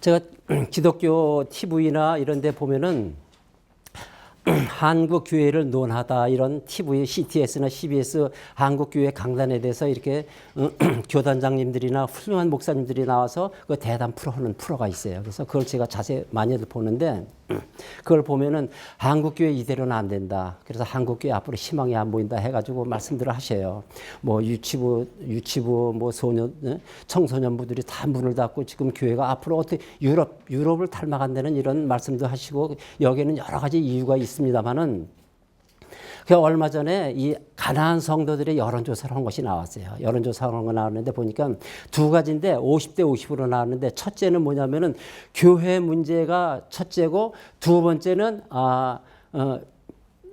제가 기독교 TV나 이런 데 보면은 한국 교회를 논하다 이런 TV, CTS나 CBS 한국 교회 강단에 대해서 이렇게 교단장님들이나 훌륭한 목사님들이 나와서 그 대담 프로하는 프로가 있어요. 그래서 그걸 제가 자세히 많이들 보는데 그걸 보면은 한국 교회 이대로는 안 된다. 그래서 한국 교회 앞으로 희망이 안 보인다 해가지고 말씀들을 하셔요. 뭐 유치부 뭐 소년 청소년부들이 다 문을 닫고 지금 교회가 앞으로 어떻게 유럽을 닮아간다는 이런 말씀도 하시고 여기에는 여러 가지 이유가 있습니다만은 그 얼마 전에 이 가나안 성도들의 여론조사를 한 것이 나왔어요. 여론조사를 한 거 나왔는데 보니까 두 가지인데 50대 50으로 나왔는데 첫째는 뭐냐면은 교회 문제가 첫째고 두 번째는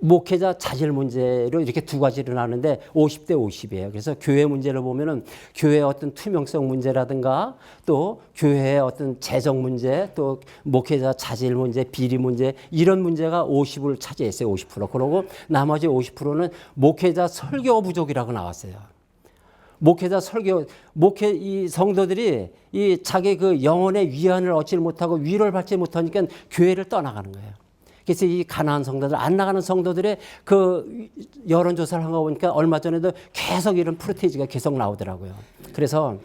목회자 자질 문제로 이렇게 두 가지로 나누는데 50대 50이에요. 그래서 교회 문제를 보면은 교회의 어떤 투명성 문제라든가 또 교회의 어떤 재정 문제 또 목회자 자질 문제, 비리 문제 이런 문제가 50을 차지했어요. 50%. 그러고 나머지 50%는 목회자 설교 부족이라고 나왔어요. 이 성도들이 이 자기 그 영혼의 위안을 얻지 못하고 위로를 받지 못하니까 교회를 떠나가는 거예요. 그래서 이 가난한 성도들, 안 나가는 성도들의 그 여론조사를 한 거 보니까 얼마 전에도 계속 이런 프로테이지가 계속 나오더라고요. 그래서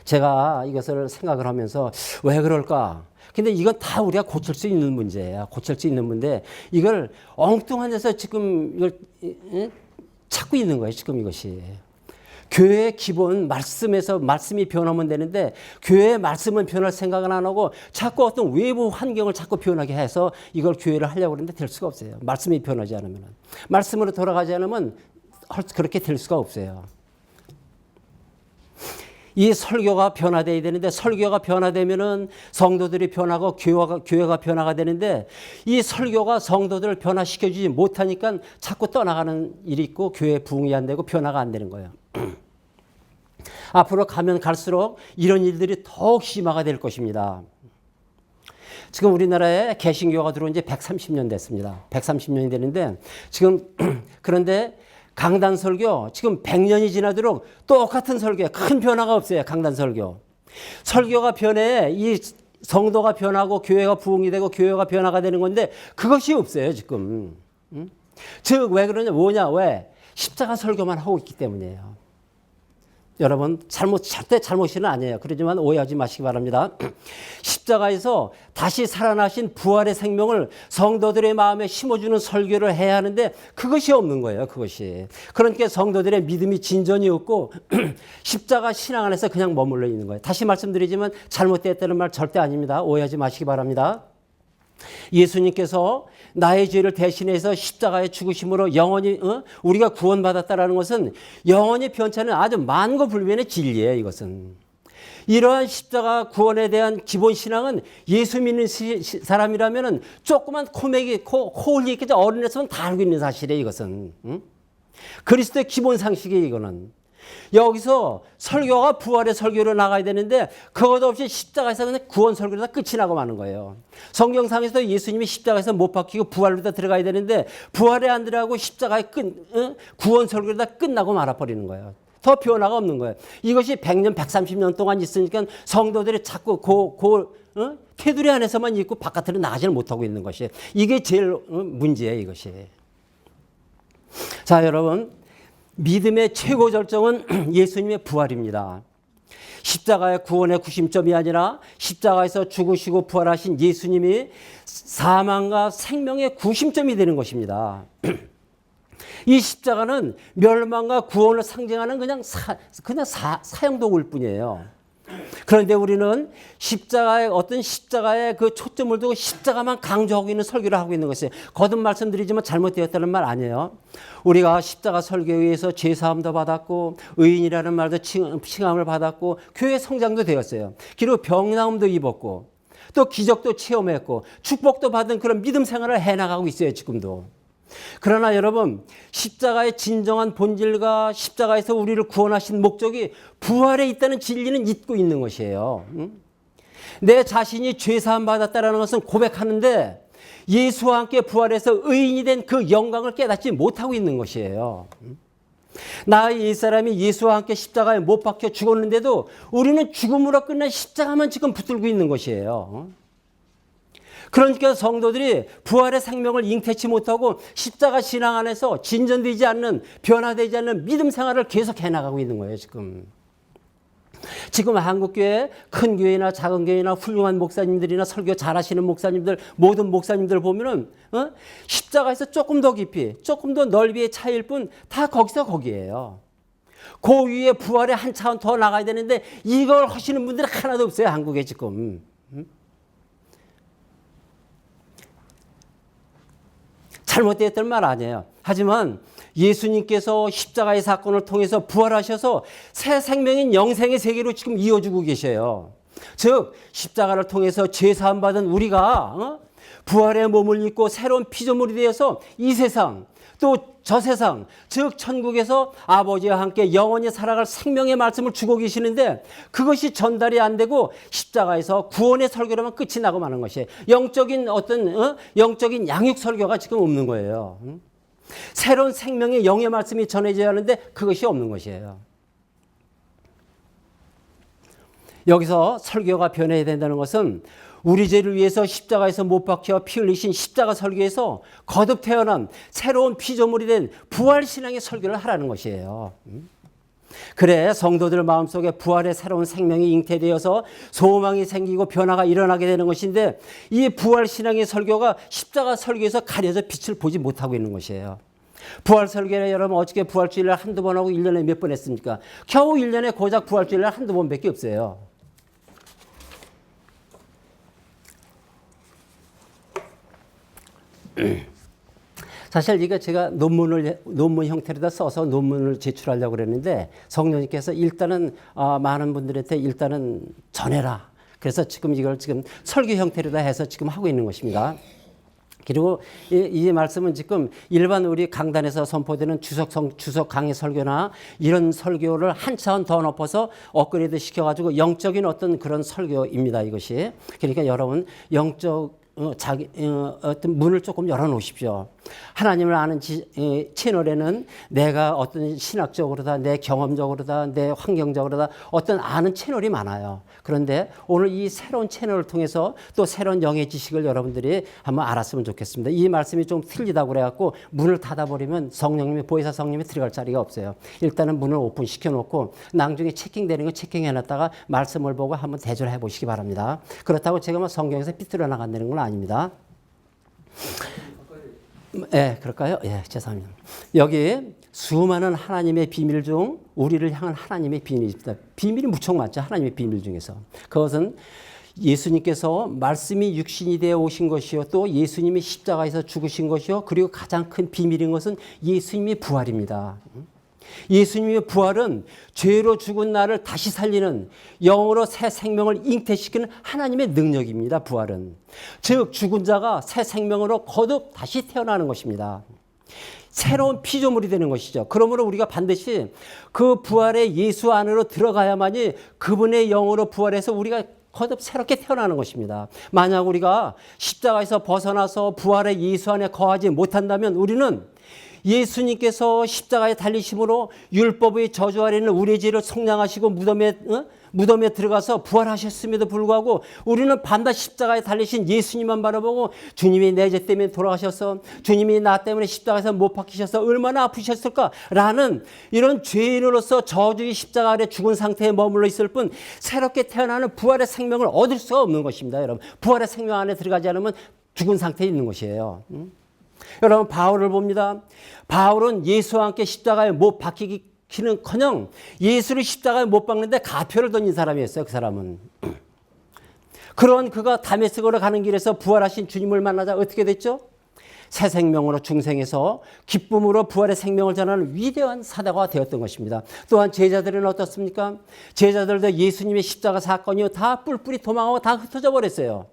제가 이것을 생각을 하면서 왜 그럴까? 근데 이건 다 우리가 고칠 수 있는 문제예요. 고칠 수 있는 문제. 이걸 엉뚱한 데서 지금 이걸 찾고 있는 거예요. 지금 이것이. 교회의 기본 말씀에서 말씀이 변하면 되는데 교회의 말씀은 변할 생각은 안 하고 자꾸 어떤 외부 환경을 자꾸 변하게 해서 이걸 교회를 하려고 하는데 될 수가 없어요. 말씀이 변하지 않으면. 말씀으로 돌아가지 않으면 그렇게 될 수가 없어요. 이 설교가 변화되어야 되는데 설교가 변화되면은 성도들이 변하고 교회가 변화가 되는데 이 설교가 성도들을 변화시켜주지 못하니까 자꾸 떠나가는 일이 있고 교회 부흥이 안 되고 변화가 안 되는 거예요. 앞으로 가면 갈수록 이런 일들이 더욱 심화가 될 것입니다. 지금 우리나라에 개신교가 들어온 지 130년 됐습니다. 130년이 되는데 지금 그런데 강단 설교 지금 100년이 지나도록 똑같은 설교에 큰 변화가 없어요. 강단 설교. 설교가 변해 이 성도가 변하고 교회가 부흥이 되고 교회가 변화가 되는 건데 그것이 없어요. 지금. 즉 왜 그러냐 뭐냐 왜 십자가 설교만 하고 있기 때문이에요. 여러분 절대 잘못은 아니에요. 그러지만 오해하지 마시기 바랍니다. 십자가에서 다시 살아나신 부활의 생명을 성도들의 마음에 심어주는 설교를 해야 하는데 그것이 없는 거예요. 그것이. 그러니까 성도들의 믿음이 진전이 없고 십자가 신앙 안에서 그냥 머물러 있는 거예요. 다시 말씀드리지만 잘못됐다는 말 절대 아닙니다. 오해하지 마시기 바랍니다. 예수님께서 나의 죄를 대신해서 십자가에 죽으심으로 영원히 우리가 구원받았다라는 것은 영원히 변찮은 아주 만고불변의 진리예요. 이것은. 이러한 십자가 구원에 대한 기본 신앙은 예수 믿는 사람이라면 조그만 코올리 있겠죠. 어린애서는 다 알고 있는 사실이에요. 이것은. 그리스도의 기본 상식이에요. 이거는. 여기서 설교가 부활의 설교로 나가야 되는데 그것 없이 십자가에서 그냥 구원 설교로 다 끝이 나고 마는 거예요. 성경상에서도 예수님이 십자가에서 못 박히고 부활로 다 들어가야 되는데 부활에 안 들어가고 십자가의 구원 설교로 다 끝나고 말아버리는 거예요. 더 변화가 없는 거예요. 이것이 100년, 130년 동안 있으니까 성도들이 자꾸 테두리 안에서만 있고 바깥으로 나가지를 못하고 있는 것이 이게 제일 문제예요. 이것이. 자, 여러분. 믿음의 최고 절정은 예수님의 부활입니다. 십자가의 구원의 구심점이 아니라 십자가에서 죽으시고 부활하신 예수님이 사망과 생명의 구심점이 되는 것입니다. 이 십자가는 멸망과 구원을 상징하는 그냥 사형도구일 뿐이에요. 그런데 우리는 십자가의 그 초점을 두고 십자가만 강조하고 있는 설교를 하고 있는 것이에요. 거듭 말씀드리지만 잘못되었다는 말 아니에요. 우리가 십자가 설교에 의해서 죄사함도 받았고 의인이라는 말도 칭함을 받았고 교회 성장도 되었어요. 그리고 병나음도 입었고 또 기적도 체험했고 축복도 받은 그런 믿음 생활을 해나가고 있어요. 지금도. 그러나 여러분 십자가의 진정한 본질과 십자가에서 우리를 구원하신 목적이 부활에 있다는 진리는 잊고 있는 것이에요. 내 자신이 죄사함 받았다는 것은 고백하는데 예수와 함께 부활해서 의인이 된 그 영광을 깨닫지 못하고 있는 것이에요. 나의 옛사람이 예수와 함께 십자가에 못 박혀 죽었는데도 우리는 죽음으로 끝난 십자가만 지금 붙들고 있는 것이에요. 그러니까 성도들이 부활의 생명을 잉태치 못하고 십자가 신앙 안에서 진전되지 않는, 변화되지 않는 믿음 생활을 계속 해나가고 있는 거예요, 지금. 지금 한국교회 큰 교회나 작은 교회나 훌륭한 목사님들이나 설교 잘하시는 목사님들, 모든 목사님들 보면은 십자가에서 조금 더 깊이, 조금 더 넓이의 차이일 뿐 다 거기서 거기에요. 그 위에 부활의 한 차원 더 나가야 되는데 이걸 하시는 분들이 하나도 없어요, 한국에 지금. 잘못되었던 말 아니에요. 하지만 예수님께서 십자가의 사건을 통해서 부활하셔서 새 생명인 영생의 세계로 지금 이어주고 계셔요. 즉 십자가를 통해서 죄사함 받은 우리가 부활의 몸을 입고 새로운 피조물이 되어서 이 세상 또 저 세상, 즉 천국에서 아버지와 함께 영원히 살아갈 생명의 말씀을 주고 계시는데 그것이 전달이 안 되고 십자가에서 구원의 설교로만 끝이 나고 마는 것이에요. 영적인 영적인 양육 설교가 지금 없는 거예요. 새로운 생명의 영의 말씀이 전해져야 하는데 그것이 없는 것이에요. 여기서 설교가 변해야 된다는 것은 우리 죄를 위해서 십자가에서 못 박혀 피 흘리신 십자가 설교에서 거듭 태어난 새로운 피조물이 된 부활신앙의 설교를 하라는 것이에요. 그래 성도들 마음속에 부활의 새로운 생명이 잉태되어서 소망이 생기고 변화가 일어나게 되는 것인데 이 부활신앙의 설교가 십자가 설교에서 가려져 빛을 보지 못하고 있는 것이에요. 부활 설교를 여러분 어떻게 부활주일날 한두 번 하고 1년에 몇 번 했습니까? 겨우 1년에 고작 부활주일날 한두 번밖에 없어요. 사실 이거 제가 논문 형태로 써서 논문을 제출하려고 그랬는데 성령님께서 일단은 많은 분들한테 일단은 전해라. 그래서 지금 이걸 지금 설교 형태로 해서 지금 하고 있는 것입니다. 그리고 이 말씀은 지금 일반 우리 강단에서 선포되는 주석 강의 설교나 이런 설교를 한 차원 더 높여서 업그레이드 시켜가지고 영적인 어떤 그런 설교입니다. 이것이. 그러니까 여러분 영적 어떤 문을 조금 열어놓으십시오. 하나님을 아는 채널에는 내가 어떤 신학적으로다, 내 경험적으로다, 내 환경적으로다 어떤 아는 채널이 많아요. 그런데 오늘 이 새로운 채널을 통해서 또 새로운 영의 지식을 여러분들이 한번 알았으면 좋겠습니다. 이 말씀이 좀 틀리다고 그래갖고 문을 닫아버리면 성령님이, 보혜사 성령님이 들어갈 자리가 없어요. 일단은 문을 오픈시켜 놓고 나중에 체킹되는 거 체킹해놨다가 말씀을 보고 한번 대조해 보시기 바랍니다. 그렇다고 제가 뭐 성경에서 삐뚤어 나간다는 건 아닙니다. 예, 그럴까요? 예, 죄송합니다. 여기 수많은 하나님의 비밀 중 우리를 향한 하나님의 비밀이 있습니다. 비밀이 무척 많죠. 하나님의 비밀 중에서. 그것은 예수님께서 말씀이 육신이 되어 오신 것이요. 또 예수님이 십자가에서 죽으신 것이요. 그리고 가장 큰 비밀인 것은 예수님의 부활입니다. 예수님의 부활은 죄로 죽은 나를 다시 살리는 영으로 새 생명을 잉태시키는 하나님의 능력입니다. 부활은. 즉 죽은 자가 새 생명으로 거듭 다시 태어나는 것입니다. 새로운 피조물이 되는 것이죠. 그러므로 우리가 반드시 그 부활의 예수 안으로 들어가야만이 그분의 영으로 부활해서 우리가 거듭 새롭게 태어나는 것입니다. 만약 우리가 십자가에서 벗어나서 부활의 예수 안에 거하지 못한다면 우리는 예수님께서 십자가에 달리심으로 율법의 저주 아래 있는 우리의 죄를 속량하시고 무덤에 들어가서 부활하셨음에도 불구하고 우리는 반드시 십자가에 달리신 예수님만 바라보고 주님이 내 죄 때문에 돌아가셔서 주님이 나 때문에 십자가에서 못 박히셔서 얼마나 아프셨을까라는 이런 죄인으로서 저주의 십자가 아래 죽은 상태에 머물러 있을 뿐 새롭게 태어나는 부활의 생명을 얻을 수가 없는 것입니다. 여러분, 부활의 생명 안에 들어가지 않으면 죽은 상태에 있는 것이에요. 여러분, 바울을 봅니다. 바울은 예수와 함께 십자가에 못 박히기는커녕 예수를 십자가에 못 박는데 가표를 던진 사람이었어요. 그 사람은. 그런 그가 다메섹으로 가는 길에서 부활하신 주님을 만나자 어떻게 됐죠? 새 생명으로 중생해서 기쁨으로 부활의 생명을 전하는 위대한 사도가 되었던 것입니다. 또한 제자들은 어떻습니까? 제자들도 예수님의 십자가 사건이 다 뿔뿔이 도망하고 다 흩어져 버렸어요.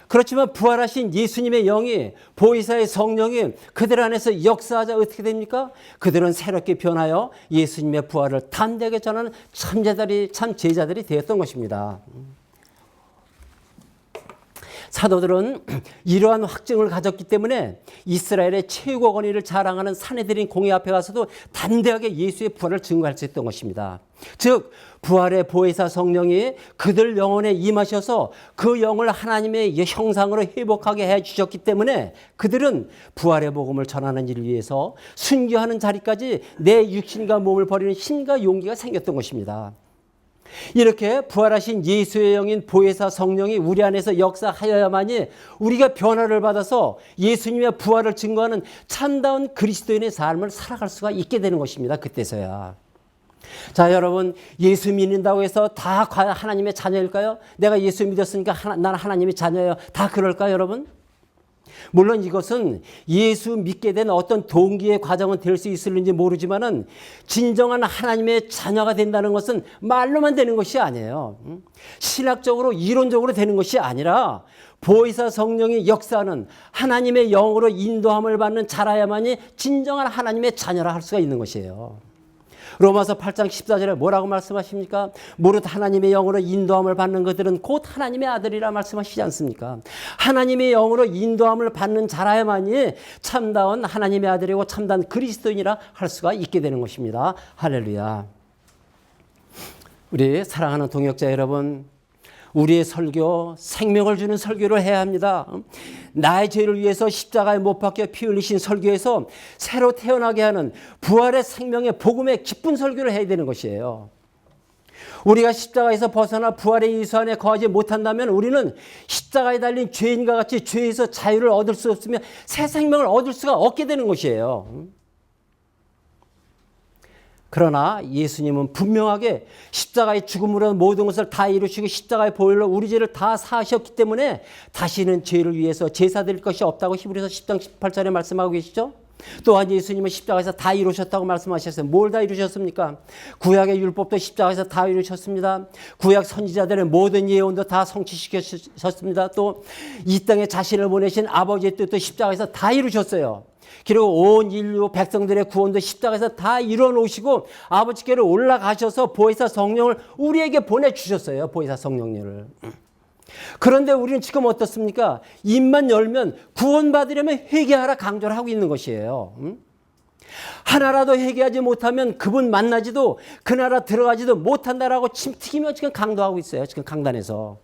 그렇지만 부활하신 예수님의 영이, 보혜사의 성령이 그들 안에서 역사하자 어떻게 됩니까? 그들은 새롭게 변하여 예수님의 부활을 담대하게 전하는 참 제자들이 되었던 것입니다. 사도들은 이러한 확증을 가졌기 때문에 이스라엘의 최고 권위를 자랑하는 산헤드린 공회 앞에 가서도 담대하게 예수의 부활을 증거할 수 있던 것입니다. 즉 부활의 보혜사 성령이 그들 영혼에 임하셔서 그 영을 하나님의 형상으로 회복하게 해주셨기 때문에 그들은 부활의 복음을 전하는 일을 위해서 순교하는 자리까지 내 육신과 몸을 버리는 힘과 용기가 생겼던 것입니다. 이렇게 부활하신 예수의 영인 보혜사 성령이 우리 안에서 역사하여야만이 우리가 변화를 받아서 예수님의 부활을 증거하는 참다운 그리스도인의 삶을 살아갈 수가 있게 되는 것입니다. 그때서야. 자, 여러분, 예수 믿는다고 해서 다 과연 하나님의 자녀일까요? 내가 예수 믿었으니까 나는 하나님의 자녀예요. 다 그럴까요, 여러분? 물론 이것은 예수 믿게 된 어떤 동기의 과정은 될 수 있을는지 모르지만은 진정한 하나님의 자녀가 된다는 것은 말로만 되는 것이 아니에요. 신학적으로 이론적으로 되는 것이 아니라 보혜사 성령이 역사하는 하나님의 영으로 인도함을 받는 자라야만이 진정한 하나님의 자녀라 할 수가 있는 것이에요. 로마서 8장 14절에 뭐라고 말씀하십니까? 무릇 하나님의 영으로 인도함을 받는 그들은 곧 하나님의 아들이라 말씀하시지 않습니까? 하나님의 영으로 인도함을 받는 자라야만이 참다운 하나님의 아들이고 참다운 그리스도인이라 할 수가 있게 되는 것입니다. 할렐루야. 우리 사랑하는 동역자 여러분, 우리의 설교, 생명을 주는 설교를 해야 합니다. 나의 죄를 위해서 십자가에 못 박혀 피 흘리신 설교에서 새로 태어나게 하는 부활의 생명의 복음의 기쁜 설교를 해야 되는 것이에요. 우리가 십자가에서 벗어나 부활의 예수 안에 거하지 못한다면 우리는 십자가에 달린 죄인과 같이 죄에서 자유를 얻을 수 없으며 새 생명을 얻을 수가 없게 되는 것이에요. 그러나 예수님은 분명하게 십자가의 죽음으로 모든 것을 다 이루시고 십자가의 보혈로 우리 죄를 다 사하셨기 때문에 다시는 죄를 위해서 제사 드릴 것이 없다고 히브리서 10장 18절에 말씀하고 계시죠. 또한 예수님은 십자가에서 다 이루셨다고 말씀하셨어요. 뭘 다 이루셨습니까? 구약의 율법도 십자가에서 다 이루셨습니다. 구약 선지자들의 모든 예언도 다 성취시키셨습니다. 또 이 땅에 자신을 보내신 아버지의 뜻도 십자가에서 다 이루셨어요. 그리고 온 인류 백성들의 구원도 십자가에서 다 이루어 놓으시고 아버지께로 올라가셔서 보혜사 성령을 우리에게 보내주셨어요. 보혜사 성령님을. 그런데 우리는 지금 어떻습니까? 입만 열면 구원받으려면 회개하라 강조를 하고 있는 것이에요. 하나라도 회개하지 못하면 그분 만나지도 그 나라 들어가지도 못한다라고 튀기며 지금 강도하고 있어요. 지금 강단에서.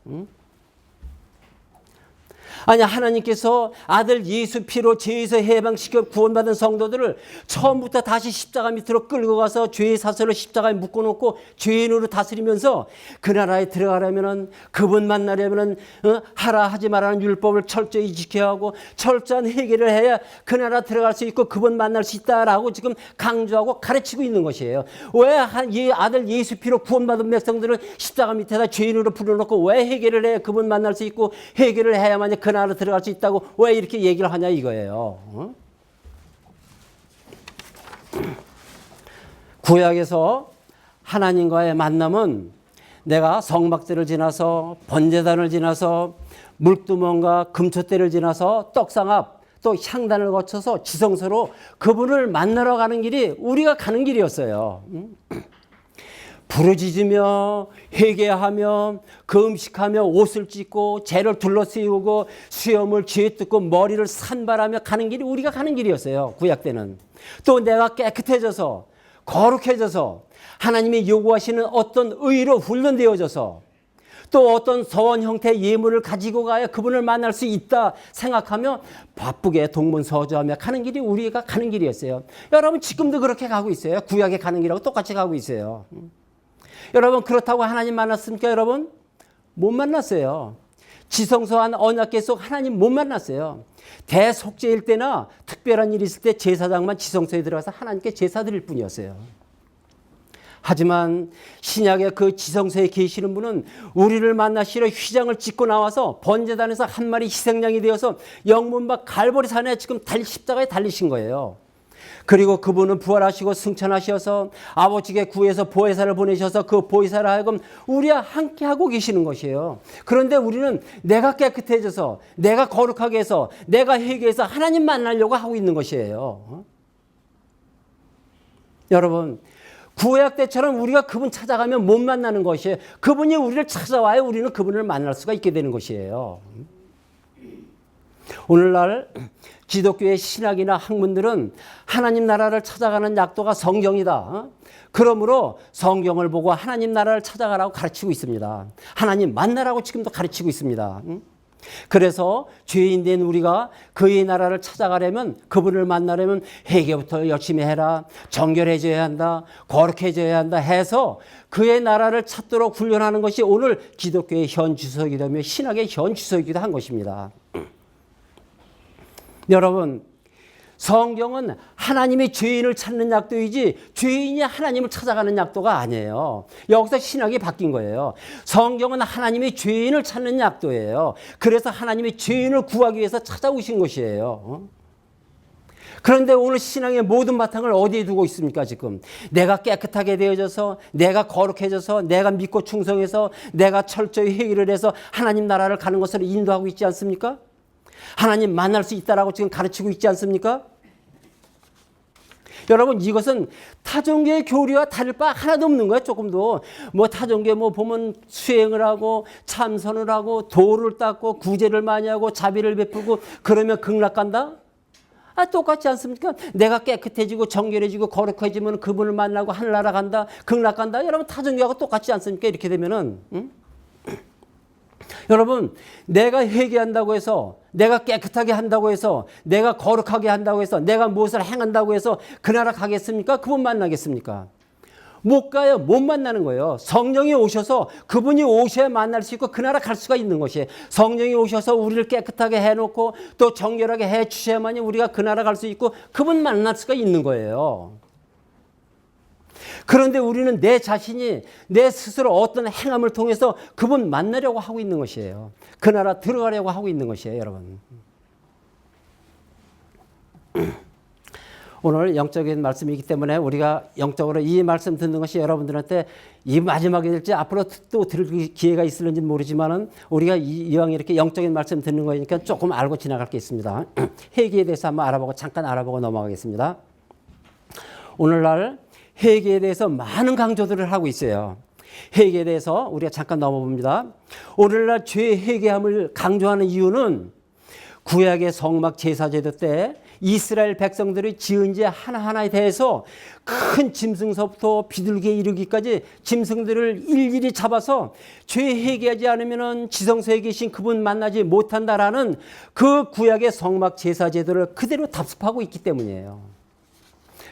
아니, 하나님께서 아들 예수 피로 죄에서 해방시켜 구원받은 성도들을 처음부터 다시 십자가 밑으로 끌고 가서 죄의 사슬로 십자가에 묶어놓고 죄인으로 다스리면서 그 나라에 들어가려면은 그분 만나려면은 하라 하지 말라는 율법을 철저히 지켜야 하고 철저한 회개를 해야 그 나라 들어갈 수 있고 그분 만날 수 있다라고 지금 강조하고 가르치고 있는 것이에요. 왜 아들 예수 피로 구원받은 백성들을 십자가 밑에다 죄인으로 불러놓고 왜 회개를 해야 그분 만날 수 있고 회개를 해야만 그 나라로 들어갈 수 있다고 왜 이렇게 얘기를 하냐 이거예요. 구약에서 하나님과의 만남은 내가 성막들을 지나서 번제단을 지나서 물두멍과 금초대를 지나서 떡상 앞 또 향단을 거쳐서 지성소로 그분을 만나러 가는 길이 우리가 가는 길이었어요. 부르짖으며 회개하며 금식하며 옷을 찢고 죄를 둘러쓰고 수염을 쥐에 뜯고 머리를 산발하며 가는 길이 우리가 가는 길이었어요. 구약 때는. 또 내가 깨끗해져서 거룩해져서 하나님이 요구하시는 어떤 의로 훈련되어져서 또 어떤 서원 형태의 예물을 가지고 가야 그분을 만날 수 있다 생각하며 바쁘게 동문서주하며 가는 길이 우리가 가는 길이었어요. 여러분 지금도 그렇게 가고 있어요. 구약에 가는 길하고 똑같이 가고 있어요. 여러분 그렇다고 하나님 만났습니까? 여러분 못 만났어요. 지성소한 언약궤 속 하나님 못 만났어요. 대속죄일 때나 특별한 일이 있을 때 제사장만 지성소에 들어가서 하나님께 제사 드릴 뿐이었어요. 하지만 신약의 그 지성소에 계시는 분은 우리를 만나시려 휘장을 찢고 나와서 번제단에서 한 마리 희생양이 되어서 영문박 갈보리산에 지금 십자가에 달리신 거예요. 그리고 그분은 부활하시고 승천하셔서 아버지께 구해서 보혜사를 보내셔서 그 보혜사를 하여금 우리와 함께 하고 계시는 것이에요. 그런데 우리는 내가 깨끗해져서 내가 거룩하게 해서 내가 회개해서 하나님 만나려고 하고 있는 것이에요. 여러분 구약 때처럼 우리가 그분 찾아가면 못 만나는 것이에요. 그분이 우리를 찾아와야 우리는 그분을 만날 수가 있게 되는 것이에요. 오늘날 기독교의 신학이나 학문들은 하나님 나라를 찾아가는 약도가 성경이다. 그러므로 성경을 보고 하나님 나라를 찾아가라고 가르치고 있습니다. 하나님 만나라고 지금도 가르치고 있습니다. 그래서 죄인 된 우리가 그의 나라를 찾아가려면, 그분을 만나려면 회개부터 열심히 해라, 정결해져야 한다, 거룩해져야 한다 해서 그의 나라를 찾도록 훈련하는 것이 오늘 기독교의 현 주석이라며 신학의 현 주석이기도 한 것입니다. 여러분, 성경은 하나님의 죄인을 찾는 약도이지 죄인이 하나님을 찾아가는 약도가 아니에요. 여기서 신학이 바뀐 거예요. 성경은 하나님의 죄인을 찾는 약도예요. 그래서 하나님의 죄인을 구하기 위해서 찾아오신 것이에요. 그런데 오늘 신앙의 모든 바탕을 어디에 두고 있습니까? 지금 내가 깨끗하게 되어져서, 내가 거룩해져서, 내가 믿고 충성해서, 내가 철저히 회개를 해서 하나님 나라를 가는 것을 인도하고 있지 않습니까? 하나님 만날 수 있다라고 지금 가르치고 있지 않습니까? 여러분, 이것은 타종교의 교리와 다를 바 하나도 없는 거예요. 조금도 뭐 타종교 뭐 보면 수행을 하고 참선을 하고 도를 닦고 구제를 많이 하고 자비를 베풀고 그러면 극락 간다? 똑같지 않습니까? 내가 깨끗해지고 정결해지고 거룩해지면 그분을 만나고 하늘나라 간다, 극락 간다. 여러분, 타종교하고 똑같지 않습니까? 이렇게 되면은, 여러분, 내가 회개한다고 해서, 내가 깨끗하게 한다고 해서, 내가 거룩하게 한다고 해서, 내가 무엇을 행한다고 해서 그 나라 가겠습니까? 그분 만나겠습니까? 못 가요. 못 만나는 거예요. 성령이 오셔서, 그분이 오셔야 만날 수 있고 그 나라 갈 수가 있는 것이에요. 성령이 오셔서 우리를 깨끗하게 해놓고 또 정결하게 해주셔야만이 우리가 그 나라 갈 수 있고 그분 만날 수가 있는 거예요. 그런데 우리는 내 자신이 내 스스로 어떤 행함을 통해서 그분 만나려고 하고 있는 것이에요. 그 나라 들어가려고 하고 있는 것이에요, 여러분. 오늘 영적인 말씀이기 때문에 우리가 영적으로 이 말씀 듣는 것이 여러분들한테 이 마지막이 될지 앞으로 또 들을 기회가 있을는지 모르지만은 우리가 이왕 이렇게 영적인 말씀 듣는 거니까 조금 알고 지나갈 게 있습니다. 회개에 대해서 한번 알아보고 잠깐 알아보고 넘어가겠습니다. 오늘날 회개에 대해서 많은 강조들을 하고 있어요. 회개에 대해서 우리가 잠깐 넘어봅니다. 오늘날 죄 회개함을 강조하는 이유는 구약의 성막 제사제도 때 이스라엘 백성들이 지은 죄 하나하나에 대해서 큰 짐승서부터 비둘기에 이르기까지 짐승들을 일일이 잡아서 죄 회개하지 않으면 지성소에 계신 그분 만나지 못한다라는 그 구약의 성막 제사제도를 그대로 답습하고 있기 때문이에요.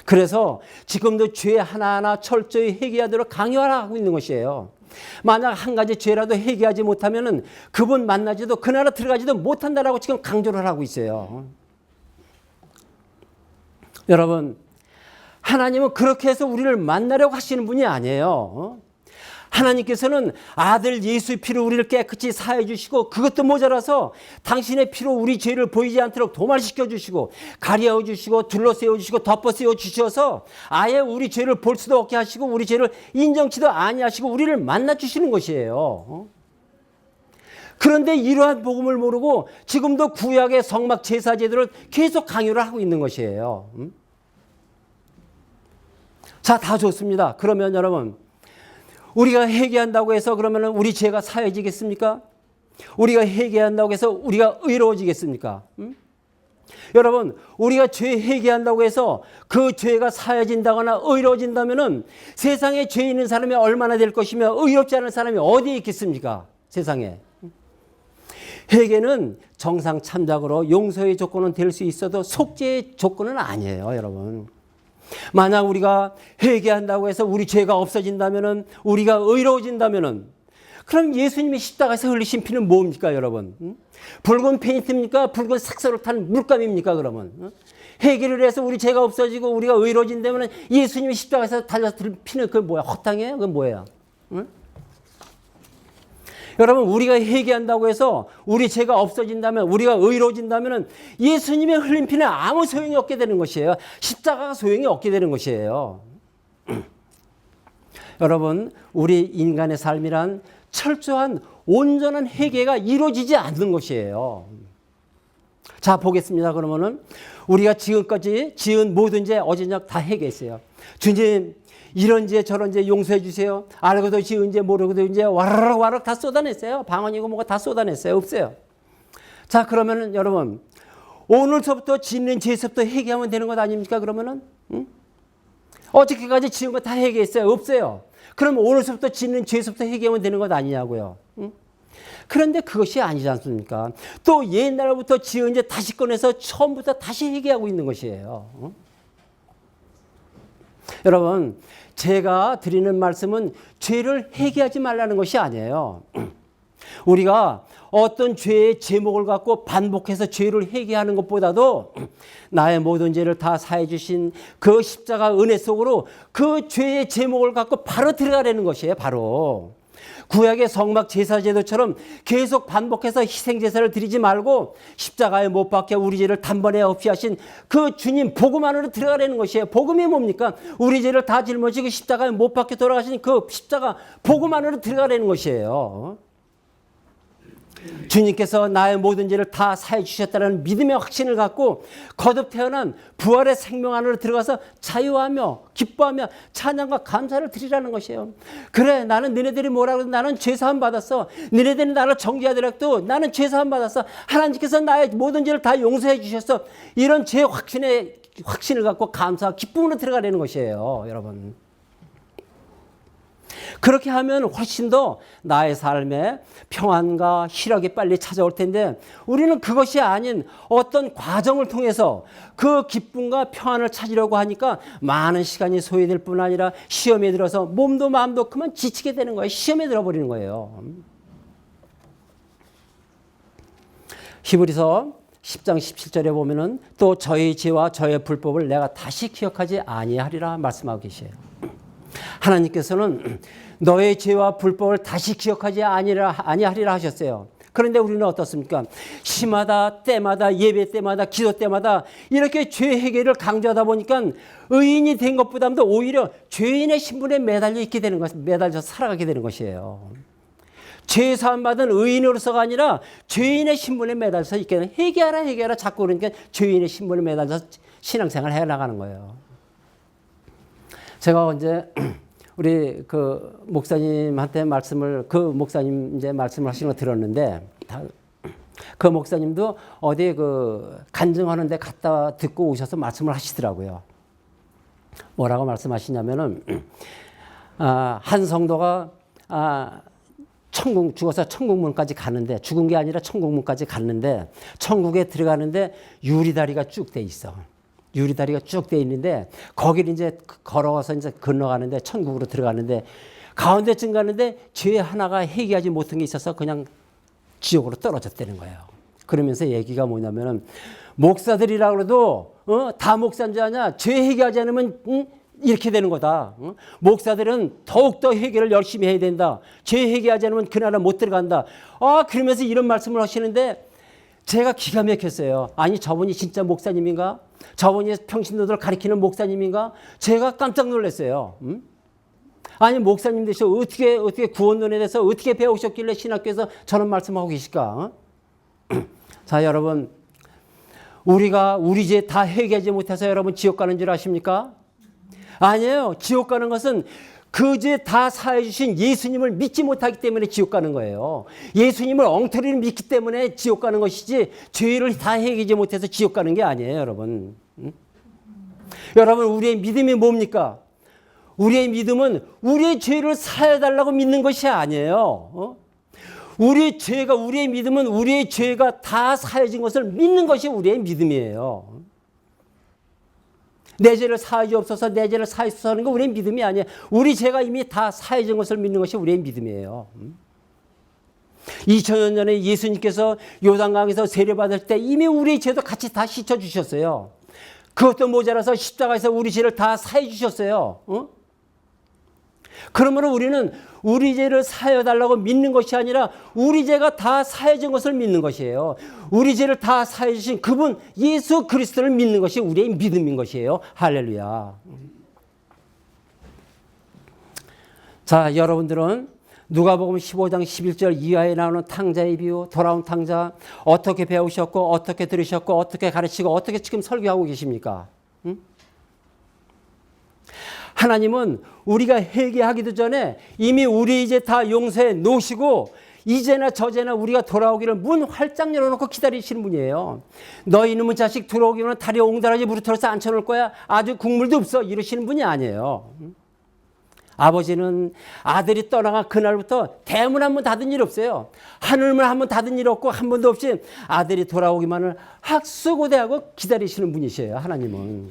그래서 지금도 죄 하나하나 철저히 회개하도록 강요하고 있는 것이에요. 만약 한 가지 죄라도 회개하지 못하면 그분 만나지도 그 나라 들어가지도 못한다라고 지금 강조를 하고 있어요. 여러분, 하나님은 그렇게 해서 우리를 만나려고 하시는 분이 아니에요. 하나님께서는 아들 예수의 피로 우리를 깨끗이 사해 주시고 그것도 모자라서 당신의 피로 우리 죄를 보이지 않도록 도말시켜 주시고 가리워 주시고 둘러세워 주시고 덮어세워 주셔서 아예 우리 죄를 볼 수도 없게 하시고 우리 죄를 인정치도 아니하시고 우리를 만나 주시는 것이에요. 그런데 이러한 복음을 모르고 지금도 구약의 성막 제사 제도를 계속 강요를 하고 있는 것이에요. 자, 다 좋습니다. 그러면 여러분, 우리가 회개한다고 해서 그러면 우리 죄가 사해지겠습니까? 우리가 회개한다고 해서 우리가 의로워지겠습니까? 여러분, 우리가 죄 회개한다고 해서 그 죄가 사해진다거나 의로워진다면 세상에 죄 있는 사람이 얼마나 될 것이며 의롭지 않은 사람이 어디에 있겠습니까? 세상에. 회개는 정상 참작으로 용서의 조건은 될 수 있어도 속죄의 조건은 아니에요, 여러분. 만약 우리가 회개한다고 해서 우리 죄가 없어진다면은, 우리가 의로워진다면은, 그럼 예수님이 십자가에서 흘리신 피는 뭡니까, 여러분? 붉은 페인트입니까? 붉은 색소를 탄 물감입니까, 그러면? 회개를 해서 우리 죄가 없어지고 우리가 의로워진다면은 예수님이 십자가에서 달려서 흘린 피는 그게 뭐야? 허탕이에요? 그건 뭐예요? 응? 여러분, 우리가 회개한다고 해서 우리 죄가 없어진다면, 우리가 의로워진다면 예수님의 흘린 피는 아무 소용이 없게 되는 것이에요. 십자가가 소용이 없게 되는 것이에요. 여러분, 우리 인간의 삶이란 철저한 온전한 회개가 이루어지지 않는 것이에요. 자, 보겠습니다. 그러면은 우리가 지금까지 지은 모든 죄 어제녁 다 회개했어요. 주님, 이런 죄 저런 죄 용서해 주세요. 알고도 지은 죄 모르고도 이제 와르륵 다 쏟아냈어요. 방언이고 뭐가 다 쏟아냈어요. 없어요. 자, 그러면은 여러분, 오늘서부터 짓는 죄서부터 회개하면 되는 것 아닙니까? 그러면은, 응? 어저께까지 지은 거 다 회개했어요? 없어요. 그럼 오늘서부터 짓는 죄서부터 회개하면 되는 것 아니냐고요. 응? 그런데 그것이 아니지 않습니까? 또 옛날부터 지은 죄 다시 꺼내서 처음부터 다시 회개하고 있는 것이에요. 응? 여러분, 제가 드리는 말씀은 죄를 회개하지 말라는 것이 아니에요. 우리가 어떤 죄의 제목을 갖고 반복해서 죄를 회개하는 것보다도 나의 모든 죄를 다 사해 주신 그 십자가 은혜 속으로 그 죄의 제목을 갖고 바로 들어가려는 것이에요. 바로. 구약의 성막 제사 제도처럼 계속 반복해서 희생 제사를 드리지 말고 십자가에 못 박혀 우리 죄를 단번에 없이하신 그 주님 복음 안으로 들어가려는 것이에요. 복음이 뭡니까? 우리 죄를 다 짊어지고 십자가에 못 박혀 돌아가신 그 십자가 복음 안으로 들어가려는 것이에요. 주님께서 나의 모든 죄를 다 사해 주셨다는 믿음의 확신을 갖고 거듭 태어난 부활의 생명 안으로 들어가서 자유하며 기뻐하며 찬양과 감사를 드리라는 것이에요. 그래, 나는 너네들이 뭐라고 해도 나는 죄사함 받았어. 너네들이 나를 정죄하더라도 나는 죄사함 받았어. 하나님께서 나의 모든 죄를 다 용서해 주셨어. 이런 죄 확신을 갖고 감사와 기쁨으로 들어가려는 것이에요, 여러분. 그렇게 하면 훨씬 더 나의 삶에 평안과 희락이 빨리 찾아올 텐데 우리는 그것이 아닌 어떤 과정을 통해서 그 기쁨과 평안을 찾으려고 하니까 많은 시간이 소요될 뿐 아니라 시험에 들어서 몸도 마음도 그만 지치게 되는 거예요. 시험에 들어버리는 거예요. 히브리서 10장 17절에 보면은 또 저의 죄와 저의 불법을 내가 다시 기억하지 아니하리라 말씀하고 계세요. 하나님께서는 너의 죄와 불법을 다시 기억하지 아니하리라 하셨어요. 그런데 우리는 어떻습니까? 시마다 때마다 예배 때마다 기도 때마다 이렇게 죄 해결을 강조하다 보니까 의인이 된 것보다도 오히려 죄인의 신분에 매달려 있게 되는 것, 매달려 살아가게 되는 것이에요. 죄 사함 받은 의인으로서가 아니라 죄인의 신분에 매달려서 있게 되는, 회개하라 자꾸 그러니까 죄인의 신분에 매달려서 신앙생활을 해 나가는 거예요. 제가 언제 우리 그 목사님한테 그 목사님 이제 말씀을 하시는 거 들었는데 그 목사님도 어디 그 간증하는 데 갔다 듣고 오셔서 말씀을 하시더라고요. 뭐라고 말씀하시냐면은 한 성도가 죽어서 천국문까지 가는데, 죽은 게 아니라 천국문까지 갔는데 천국에 들어가는데 유리다리가 쭉 돼 있어. 유리다리가 쭉 돼 있는데 거기를 이제 걸어가서 이제 건너가는데 천국으로 들어가는데 가운데쯤 가는데 죄 하나가 해결하지 못한 게 있어서 그냥 지옥으로 떨어졌다는 거예요. 그러면서 얘기가 뭐냐면은 목사들이라고 해도 다 목사인 줄 아냐? 죄 해결하지 않으면 이렇게 되는 거다. 목사들은 더욱더 해결을 열심히 해야 된다. 죄 해결하지 않으면 그 나라 못 들어간다. 그러면서 이런 말씀을 하시는데 제가 기가 막혔어요. 아니 저분이 진짜 목사님인가? 저분이 평신도들 가리키는 목사님인가? 제가 깜짝 놀랐어요. 아니 목사님 되셔 어떻게 구원론에 대해서 어떻게 배우셨길래 신학교에서 저런 말씀하고 계실까? 자 여러분, 우리가 우리 죄 다 회개하지 못해서 여러분 지옥 가는 줄 아십니까? 아니에요. 지옥 가는 것은 그 죄 다 사해 주신 예수님을 믿지 못하기 때문에 지옥 가는 거예요. 예수님을 엉터리를 믿기 때문에 지옥 가는 것이지 죄를 다 해결하지 못해서 지옥 가는 게 아니에요, 여러분. 여러분, 우리의 믿음이 뭡니까? 우리의 믿음은 우리의 죄를 사해 달라고 믿는 것이 아니에요. 우리의 믿음은 우리의 죄가 다 사해진 것을 믿는 것이 우리의 믿음이에요. 내 죄를 사해 주옵소서, 내 죄를 사해 주옵소서 하는 거 우리의 믿음이 아니에요. 우리 죄가 이미 다 사해진 것을 믿는 것이 우리의 믿음이에요. 2000년 전에 예수님께서 요단강에서 세례받을 때 이미 우리의 죄도 같이 다 씻어주셨어요. 그것도 모자라서 십자가에서 우리 죄를 다 사해 주셨어요. 그러므로 우리는 우리 죄를 사해달라고 믿는 것이 아니라 우리 죄가 다 사해진 것을 믿는 것이에요. 우리 죄를 다 사해주신 그분 예수 그리스도를 믿는 것이 우리의 믿음인 것이에요. 할렐루야. 자, 여러분들은 누가복음 15장 11절 이하에 나오는 탕자의 비유, 돌아온 탕자 어떻게 배우셨고 어떻게 들으셨고 어떻게 가르치고 어떻게 지금 설교하고 계십니까? 하나님은 우리가 회개하기도 전에 이미 우리 이제 다 용서해 놓으시고 이제나 저제나 우리가 돌아오기를 문 활짝 열어놓고 기다리시는 분이에요. 너희 이놈의 자식 들어오기면 다리 옹달아지 무릎털어서 앉혀놓을 거야. 아주 국물도 없어. 이러시는 분이 아니에요. 아버지는 아들이 떠나간 그날부터 대문 한 번 닫은 일 없어요. 하늘문 한 번 닫은 일 없고 한 번도 없이 아들이 돌아오기만을 학수고대하고 기다리시는 분이세요. 하나님은.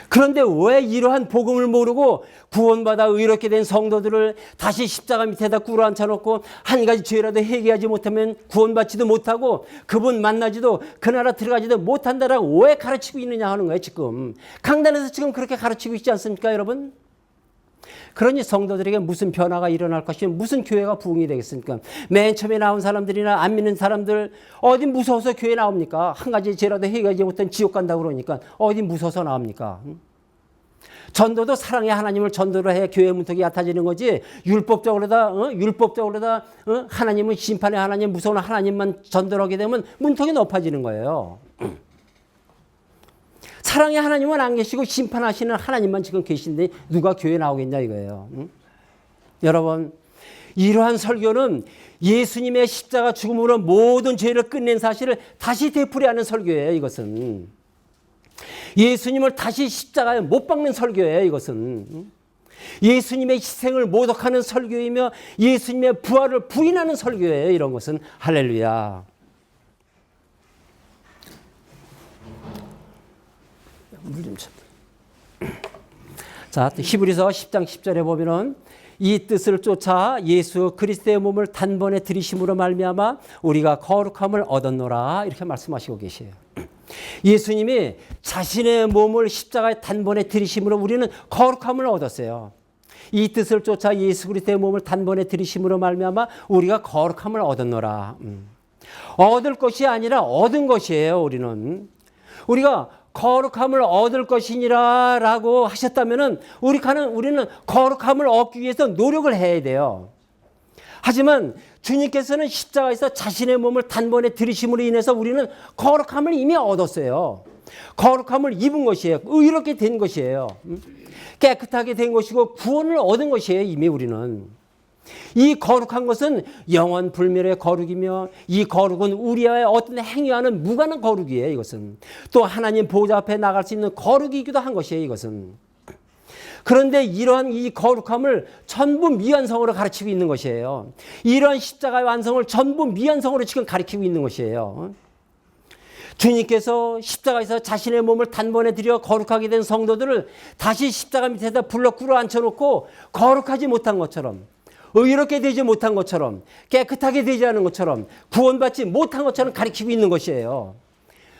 그런데 왜 이러한 복음을 모르고 구원받아 의롭게 된 성도들을 다시 십자가 밑에다 꿇어 앉혀놓고 한 가지 죄라도 회개하지 못하면 구원받지도 못하고 그분 만나지도 그 나라 들어가지도 못한다라고 왜 가르치고 있느냐 하는 거예요. 지금 강단에서 지금 그렇게 가르치고 있지 않습니까, 여러분? 그러니 성도들에게 무슨 변화가 일어날 것이면 무슨 교회가 부흥이 되겠습니까? 맨 처음에 나온 사람들이나 안 믿는 사람들 어디 무서워서 교회 나옵니까? 한 가지 죄라도 해결하지 못한 지옥 간다고 그러니까 어디 무서워서 나옵니까? 전도도 사랑의 하나님을 전도로 해 교회 문턱이 얕아지는 거지 율법적으로다 하나님은 심판의 하나님 무서운 하나님만 전도를 하게 되면 문턱이 높아지는 거예요. 사랑의 하나님은 안 계시고 심판하시는 하나님만 지금 계신데 누가 교회 나오겠냐 이거예요. 여러분 이러한 설교는 예수님의 십자가 죽음으로 모든 죄를 끝낸 사실을 다시 되풀이하는 설교예요. 이것은 예수님을 다시 십자가에 못 박는 설교예요. 이것은 예수님의 희생을 모독하는 설교이며 예수님의 부활을 부인하는 설교예요. 이런 것은 할렐루야. 물 좀 쳐. 자, 히브리서 10장 10절에 보면은 이 뜻을 쫓아 예수 그리스도의 몸을 단번에 들이심으로 말미암아 우리가 거룩함을 얻었노라 이렇게 말씀하시고 계세요. 예수님이 자신의 몸을 십자가에 단번에 들이심으로 우리는 거룩함을 얻었어요. 이 뜻을 쫓아 예수 그리스도의 몸을 단번에 들이심으로 말미암아 우리가 거룩함을 얻었노라. 얻을 것이 아니라 얻은 것이에요. 우리가 거룩함을 얻을 것이니라 라고 하셨다면 우리는 거룩함을 얻기 위해서 노력을 해야 돼요. 하지만 주님께서는 십자가에서 자신의 몸을 단번에 들이심으로 인해서 우리는 거룩함을 이미 얻었어요. 거룩함을 입은 것이에요. 의롭게 된 것이에요. 깨끗하게 된 것이고 구원을 얻은 것이에요. 이미 우리는. 이 거룩한 것은 영원 불멸의 거룩이며 이 거룩은 우리와의 어떤 행위와는 무관한 거룩이에요. 이것은 또 하나님 보좌 앞에 나갈 수 있는 거룩이기도 한 것이에요. 이것은 그런데 이러한 이 거룩함을 전부 미완성으로 가르치고 있는 것이에요. 이러한 십자가의 완성을 전부 미완성으로 지금 가르치고 있는 것이에요. 주님께서 십자가에서 자신의 몸을 단번에 들여 거룩하게 된 성도들을 다시 십자가 밑에다 불러 꿇어 앉혀놓고 거룩하지 못한 것처럼 의롭게 되지 못한 것처럼 깨끗하게 되지 않은 것처럼 구원받지 못한 것처럼 가르치고 있는 것이에요.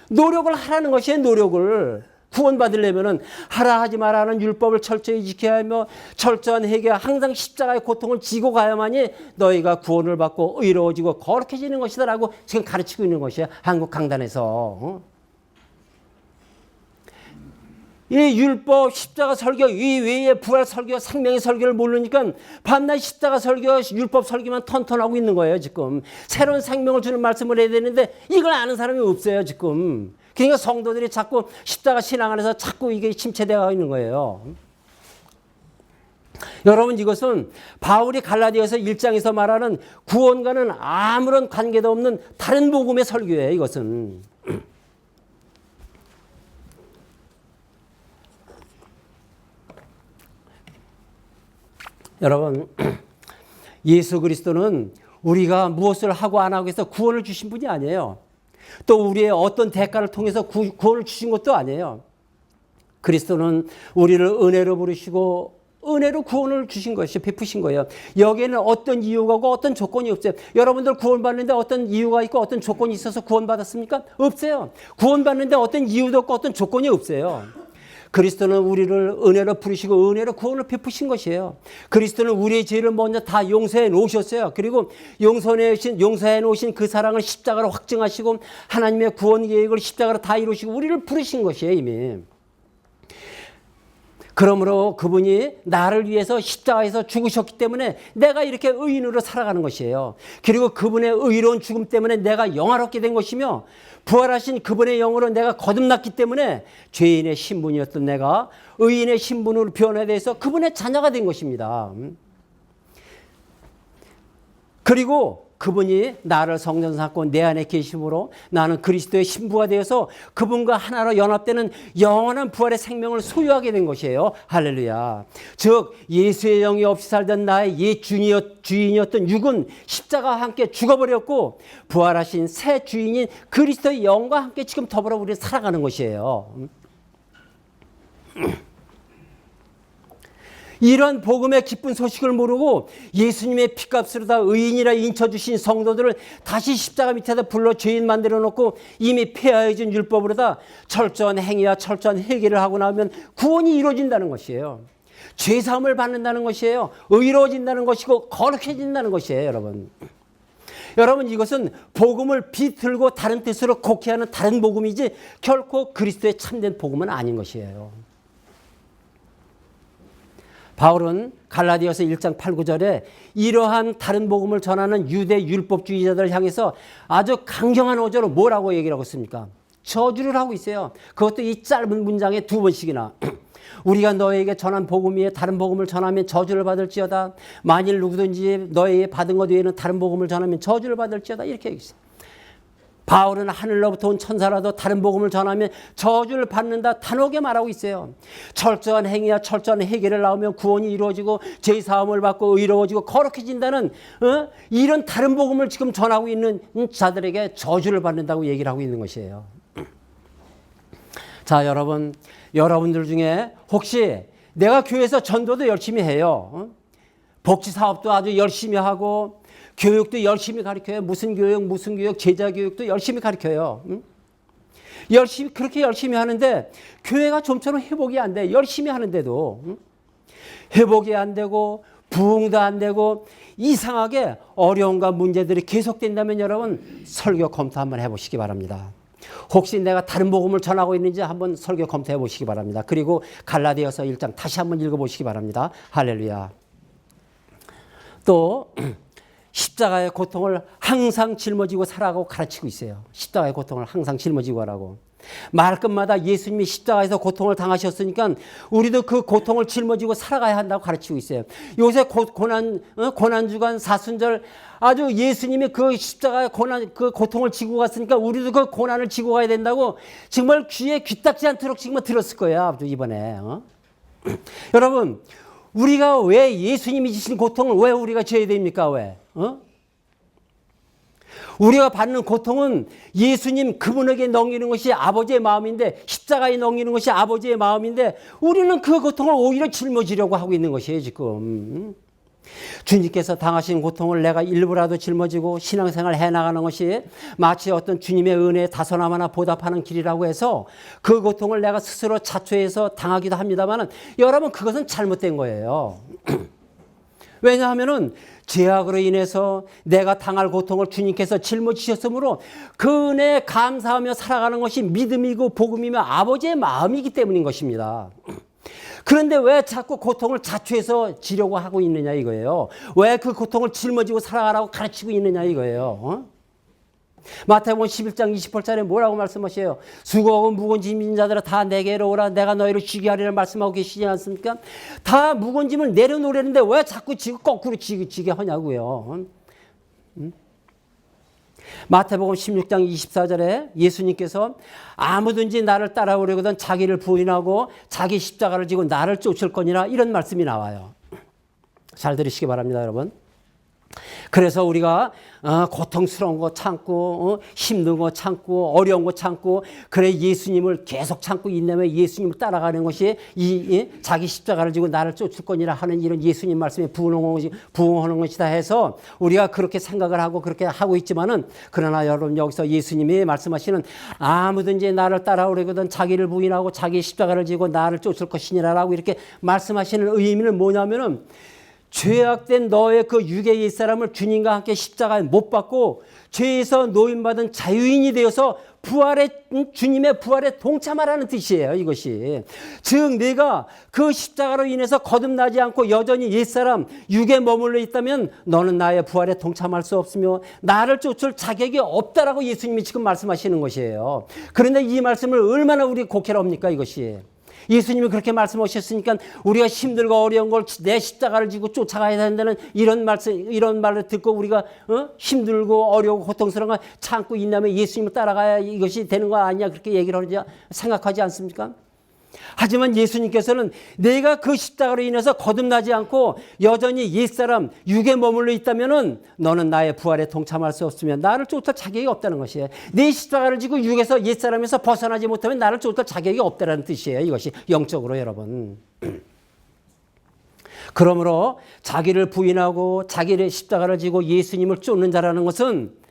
노력을 하라는 것이에요. 노력을. 구원받으려면 하라 하지 말라는 율법을 철저히 지켜야 하며 철저한 회개와 항상 십자가의 고통을 지고 가야만이 너희가 구원을 받고 의로워지고 거룩해지는 것이다 라고 지금 가르치고 있는 것이에요. 한국 강단에서. 이 율법, 십자가 설교, 이 외에 부활 설교, 생명의 설교를 모르니까 밤낮 십자가 설교, 율법 설교만 턴턴하고 있는 거예요. 지금 새로운 생명을 주는 말씀을 해야 되는데 이걸 아는 사람이 없어요. 지금 그러니까 성도들이 자꾸 십자가 신앙 안에서 자꾸 이게 침체되어 있는 거예요. 여러분 이것은 바울이 갈라디아서 1장에서 말하는 구원과는 아무런 관계도 없는 다른 복음의 설교예요. 이것은 여러분 예수 그리스도는 우리가 무엇을 하고 안 하고 해서 구원을 주신 분이 아니에요. 또 우리의 어떤 대가를 통해서 구원을 주신 것도 아니에요. 그리스도는 우리를 은혜로 부르시고 은혜로 구원을 주신 것이 베푸신 거예요. 여기에는 어떤 이유가 고 어떤 조건이 없어요. 여러분들 구원받는데 어떤 이유가 있고 어떤 조건이 있어서 구원받았습니까? 없어요. 구원받는데 어떤 이유도 없고 어떤 조건이 없어요. 그리스도는 우리를 은혜로 부르시고 은혜로 구원을 베푸신 것이에요. 그리스도는 우리의 죄를 먼저 다 용서해 놓으셨어요. 그리고 용서해 놓으신 그 사랑을 십자가로 확증하시고 하나님의 구원 계획을 십자가로 다 이루시고 우리를 부르신 것이에요. 이미. 그러므로 그분이 나를 위해서 십자가에서 죽으셨기 때문에 내가 이렇게 의인으로 살아가는 것이에요. 그리고 그분의 의로운 죽음 때문에 내가 영화롭게 된 것이며 부활하신 그분의 영으로 내가 거듭났기 때문에 죄인의 신분이었던 내가 의인의 신분으로 변화돼서 그분의 자녀가 된 것입니다. 그리고 그분이 나를 성전 삼고 내 안에 계심으로 나는 그리스도의 신부가 되어서 그분과 하나로 연합되는 영원한 부활의 생명을 소유하게 된 것이에요. 할렐루야. 즉 예수의 영이 없이 살던 나의 옛 주인이었던 육은 십자가와 함께 죽어버렸고 부활하신 새 주인인 그리스도의 영과 함께 지금 더불어 우리 살아가는 것이에요. 이런 복음의 기쁜 소식을 모르고 예수님의 피값으로 다 의인이라 인쳐주신 성도들을 다시 십자가 밑에다 불러 죄인 만들어 놓고 이미 폐하해진 율법으로 다 철저한 행위와 철저한 회개를 하고 나면 구원이 이루어진다는 것이에요. 죄사함을 받는다는 것이에요. 의로워진다는 것이고 거룩해진다는 것이에요. 여러분 이것은 복음을 비틀고 다른 뜻으로 곡해하는 다른 복음이지 결코 그리스도의 참된 복음은 아닌 것이에요. 바울은 갈라디아서 1장 8, 9절에 이러한 다른 복음을 전하는 유대 율법주의자들을 향해서 아주 강경한 어조로 뭐라고 얘기를 하고 있습니까? 저주를 하고 있어요. 그것도 이 짧은 문장에 2번씩이나. 우리가 너에게 전한 복음 위에 다른 복음을 전하면 저주를 받을지어다. 만일 누구든지 너에게 받은 것 외에는 다른 복음을 전하면 저주를 받을지어다. 이렇게 얘기했어요. 바울은 하늘로부터 온 천사라도 다른 복음을 전하면 저주를 받는다 단호하게 말하고 있어요. 철저한 행위와 철저한 회개를 나오면 구원이 이루어지고 죄사함을 받고 의로워지고 거룩해진다는 이런 다른 복음을 지금 전하고 있는 자들에게 저주를 받는다고 얘기를 하고 있는 것이에요. 자, 여러분들 중에 혹시 내가 교회에서 전도도 열심히 해요. 복지사업도 아주 열심히 하고 교육도 열심히 가르쳐요. 무슨 교육, 제자 교육도 열심히 가르쳐요. 그렇게 열심히 하는데 교회가 좀처럼 회복이 안 돼. 열심히 하는데도 회복이 안 되고 부흥도 안 되고 이상하게 어려움과 문제들이 계속된다면 여러분 설교 검토 한번 해보시기 바랍니다. 혹시 내가 다른 복음을 전하고 있는지 한번 설교 검토해 보시기 바랍니다. 그리고 갈라디아서 1장 다시 한번 읽어보시기 바랍니다. 할렐루야. 또 십자가의 고통을 항상 짊어지고 살아가고 가르치고 있어요. 십자가의 고통을 항상 짊어지고 하라고. 말끝마다 예수님이 십자가에서 고통을 당하셨으니까 우리도 그 고통을 짊어지고 살아가야 한다고 가르치고 있어요. 요새 고난주간 사순절 아주 예수님이 그 십자가의 그 고통을 지고 갔으니까 우리도 그 고난을 지고 가야 된다고 정말 귀에 귀딱지 않도록 지금 들었을 거예요. 이번에. 여러분 우리가 왜 예수님이 지신 고통을 왜 우리가 져야 됩니까? 왜? 우리가 받는 고통은 예수님 그분에게 넘기는 것이 아버지의 마음인데 십자가에 넘기는 것이 아버지의 마음인데 우리는 그 고통을 오히려 짊어지려고 하고 있는 것이에요 지금. 주님께서 당하신 고통을 내가 일부라도 짊어지고 신앙생활 해나가는 것이 마치 어떤 주님의 은혜에 다소나마나 보답하는 길이라고 해서 그 고통을 내가 스스로 자초해서 당하기도 합니다만 여러분 그것은 잘못된 거예요. 왜냐하면은 죄악으로 인해서 내가 당할 고통을 주님께서 짊어지셨으므로 그 은혜에 감사하며 살아가는 것이 믿음이고 복음이며 아버지의 마음이기 때문인 것입니다. 그런데 왜 자꾸 고통을 자초해서 지려고 하고 있느냐 이거예요. 왜 그 고통을 짊어지고 살아가라고 가르치고 있느냐 이거예요. 마태복음 11장 28절에 뭐라고 말씀하셔요? 수고하고 무거운 짐진 자들아 다 내게로 오라 내가 너희를 쉬게 하리라 말씀하고 계시지 않습니까? 다 무거운 짐을 내려놓으려는데 왜 자꾸 거꾸로 지게 하냐고요. 마태복음 16장 24절에 예수님께서 아무든지 나를 따라오려거든 자기를 부인하고 자기 십자가를 지고 나를 쫓을 거니라 이런 말씀이 나와요. 잘 들으시기 바랍니다 여러분. 그래서 우리가 고통스러운 거 참고 힘든 거 참고 어려운 거 참고 그래 예수님을 계속 참고 인내하며 예수님을 따라가는 것이 자기 십자가를 지고 나를 쫓을 거니라 하는 이런 예수님 말씀에 부응하는 것이다 해서 우리가 그렇게 생각을 하고 그렇게 하고 있지만은 그러나 여러분 여기서 예수님이 말씀하시는 아무든지 나를 따라오려거든 자기를 부인하고 자기 십자가를 지고 나를 쫓을 것이니라라고 이렇게 말씀하시는 의미는 뭐냐면은 죄악된 너의 그 육의 옛사람을 주님과 함께 십자가에 못 박고 죄에서 노임받은 자유인이 되어서 주님의 부활에 동참하라는 뜻이에요. 이것이. 즉 내가 그 십자가로 인해서 거듭나지 않고 여전히 옛사람 육에 머물러 있다면 너는 나의 부활에 동참할 수 없으며 나를 쫓을 자격이 없다라고 예수님이 지금 말씀하시는 것이에요. 그런데 이 말씀을 얼마나 우리 곡해합니까 이것이. 예수님이 그렇게 말씀하셨으니까 우리가 힘들고 어려운 걸 내 십자가를 지고 쫓아가야 된다는 이런 말을 듣고 우리가 힘들고 어려우고 고통스러운 걸 참고 있나면 예수님을 따라가야 이것이 되는 거 아니냐 그렇게 얘기를 하지 생각하지 않습니까? 하지만 예수님께서는 내가 그 십자가로 인해서 거듭나지 않고 여전히 옛사람 육에 머물러 있다면은 너는 나의 부활에 동참할 수 없으며 나를 쫓을 자격이 없다는 것이에요. 내 십자가를 지고 육에서 옛사람에서 벗어나지 못하면 나를 쫓을 자격이 없다는 뜻이에요. 이것이 영적으로 여러분. 그러므로 자기를 부인하고 자기의 십자가를 지고 예수님을 쫓는 자라는 것은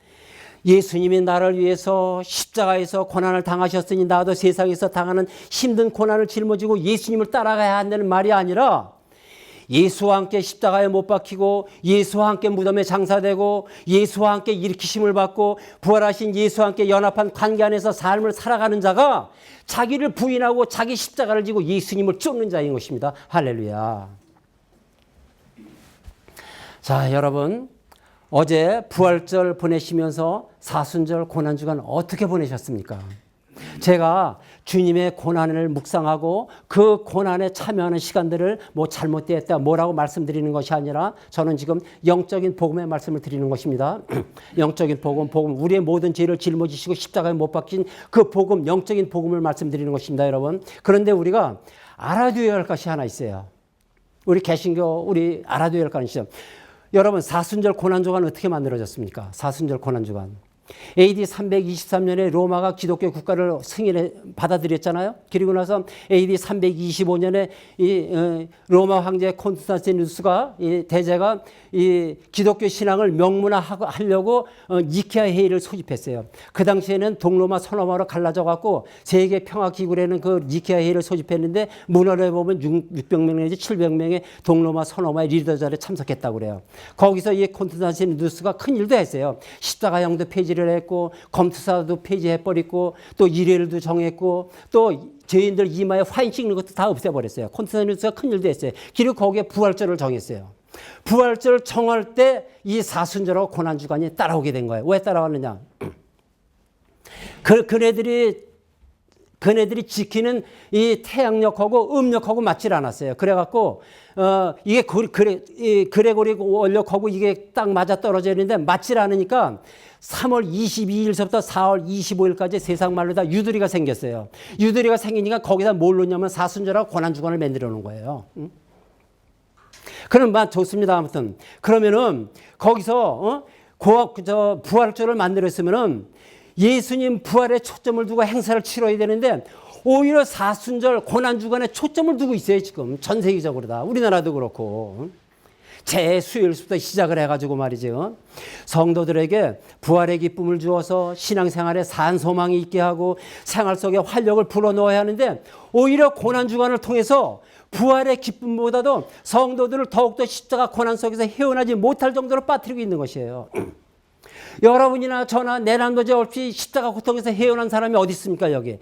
예수님이 나를 위해서 십자가에서 고난을 당하셨으니 나도 세상에서 당하는 힘든 고난을 짊어지고 예수님을 따라가야 한다는 말이 아니라 예수와 함께 십자가에 못 박히고 예수와 함께 무덤에 장사되고 예수와 함께 일으키심을 받고 부활하신 예수와 함께 연합한 관계 안에서 삶을 살아가는 자가 자기를 부인하고 자기 십자가를 지고 예수님을 쫓는 자인 것입니다. 할렐루야. 자, 여러분. 어제 부활절 보내시면서 사순절 고난주간 어떻게 보내셨습니까? 제가 주님의 고난을 묵상하고 그 고난에 참여하는 시간들을 뭐 잘못되었다 뭐라고 말씀드리는 것이 아니라 저는 지금 영적인 복음의 말씀을 드리는 것입니다. 영적인 복음, 우리의 모든 죄를 짊어지시고 십자가에 못 박힌 그 복음, 영적인 복음을 말씀드리는 것입니다, 여러분. 그런데 우리가 알아둬야 할 것이 하나 있어요. 우리 개신교, 우리 알아둬야 할 것이 있어요. 여러분, 사순절 고난주간 어떻게 만들어졌습니까? 사순절 고난주간. AD 323년에 로마가 기독교 국가를 승인해 받아들였잖아요. 그리고 나서 AD 325년에 이 로마 황제 콘스탄티누스가 이 대제가 이 기독교 신앙을 명문화하려고 니케아 회의를 소집했어요. 그 당시에는 동로마 서로마로 갈라져 갖고 세계 평화 기구라는 그 니케아 회의를 소집했는데 문헌에 보면 600명 내지 700명의 동로마 서로마의 리더자리에 참석했다고 그래요. 거기서 이 콘스탄티누스가 큰 일도 했어요. 십자가형도 폐지를 했고 검투사도 폐지해버리고 또 일회일도 정했고 또 죄인들 이마에 화인 찍는 것도 다 없애버렸어요. 콘스탄티누스가 큰 일도 했어요. 그리고 거기에 부활절을 정했어요. 부활절 정할 때 이 사순절하고 고난주간이 따라오게 된 거예요. 왜 따라왔느냐? 그네들이 지키는 이 태양력하고 음력하고 맞질 않았어요. 그래갖고 이게 그레고리 원력하고 이게 딱 맞아 떨어져 있는데 맞질 않으니까 3월 22일서부터 4월 25일까지 세상 말로 다 유두리가 생겼어요. 유두리가 생기니까 거기다 뭘 넣냐면 사순절하고 고난주간을 만들어 놓은 거예요. 그럼 좋습니다. 아무튼 그러면은 거기서 부활절을 만들었으면은 예수님 부활에 초점을 두고 행사를 치러야 되는데 오히려 사순절 고난주간에 초점을 두고 있어요. 지금 전 세계적으로 다 우리나라도 그렇고 재수일부터 시작을 해가지고 말이죠. 성도들에게 부활의 기쁨을 주어서 신앙생활에 산 소망이 있게 하고 생활 속에 활력을 불어넣어야 하는데 오히려 고난주간을 통해서 부활의 기쁨보다도 성도들을 더욱더 십자가 고난 속에서 헤어나지 못할 정도로 빠뜨리고 있는 것이에요. 여러분이나 저나 내난도제 없이 십자가 고통에서 헤어난 사람이 어디 있습니까 여기?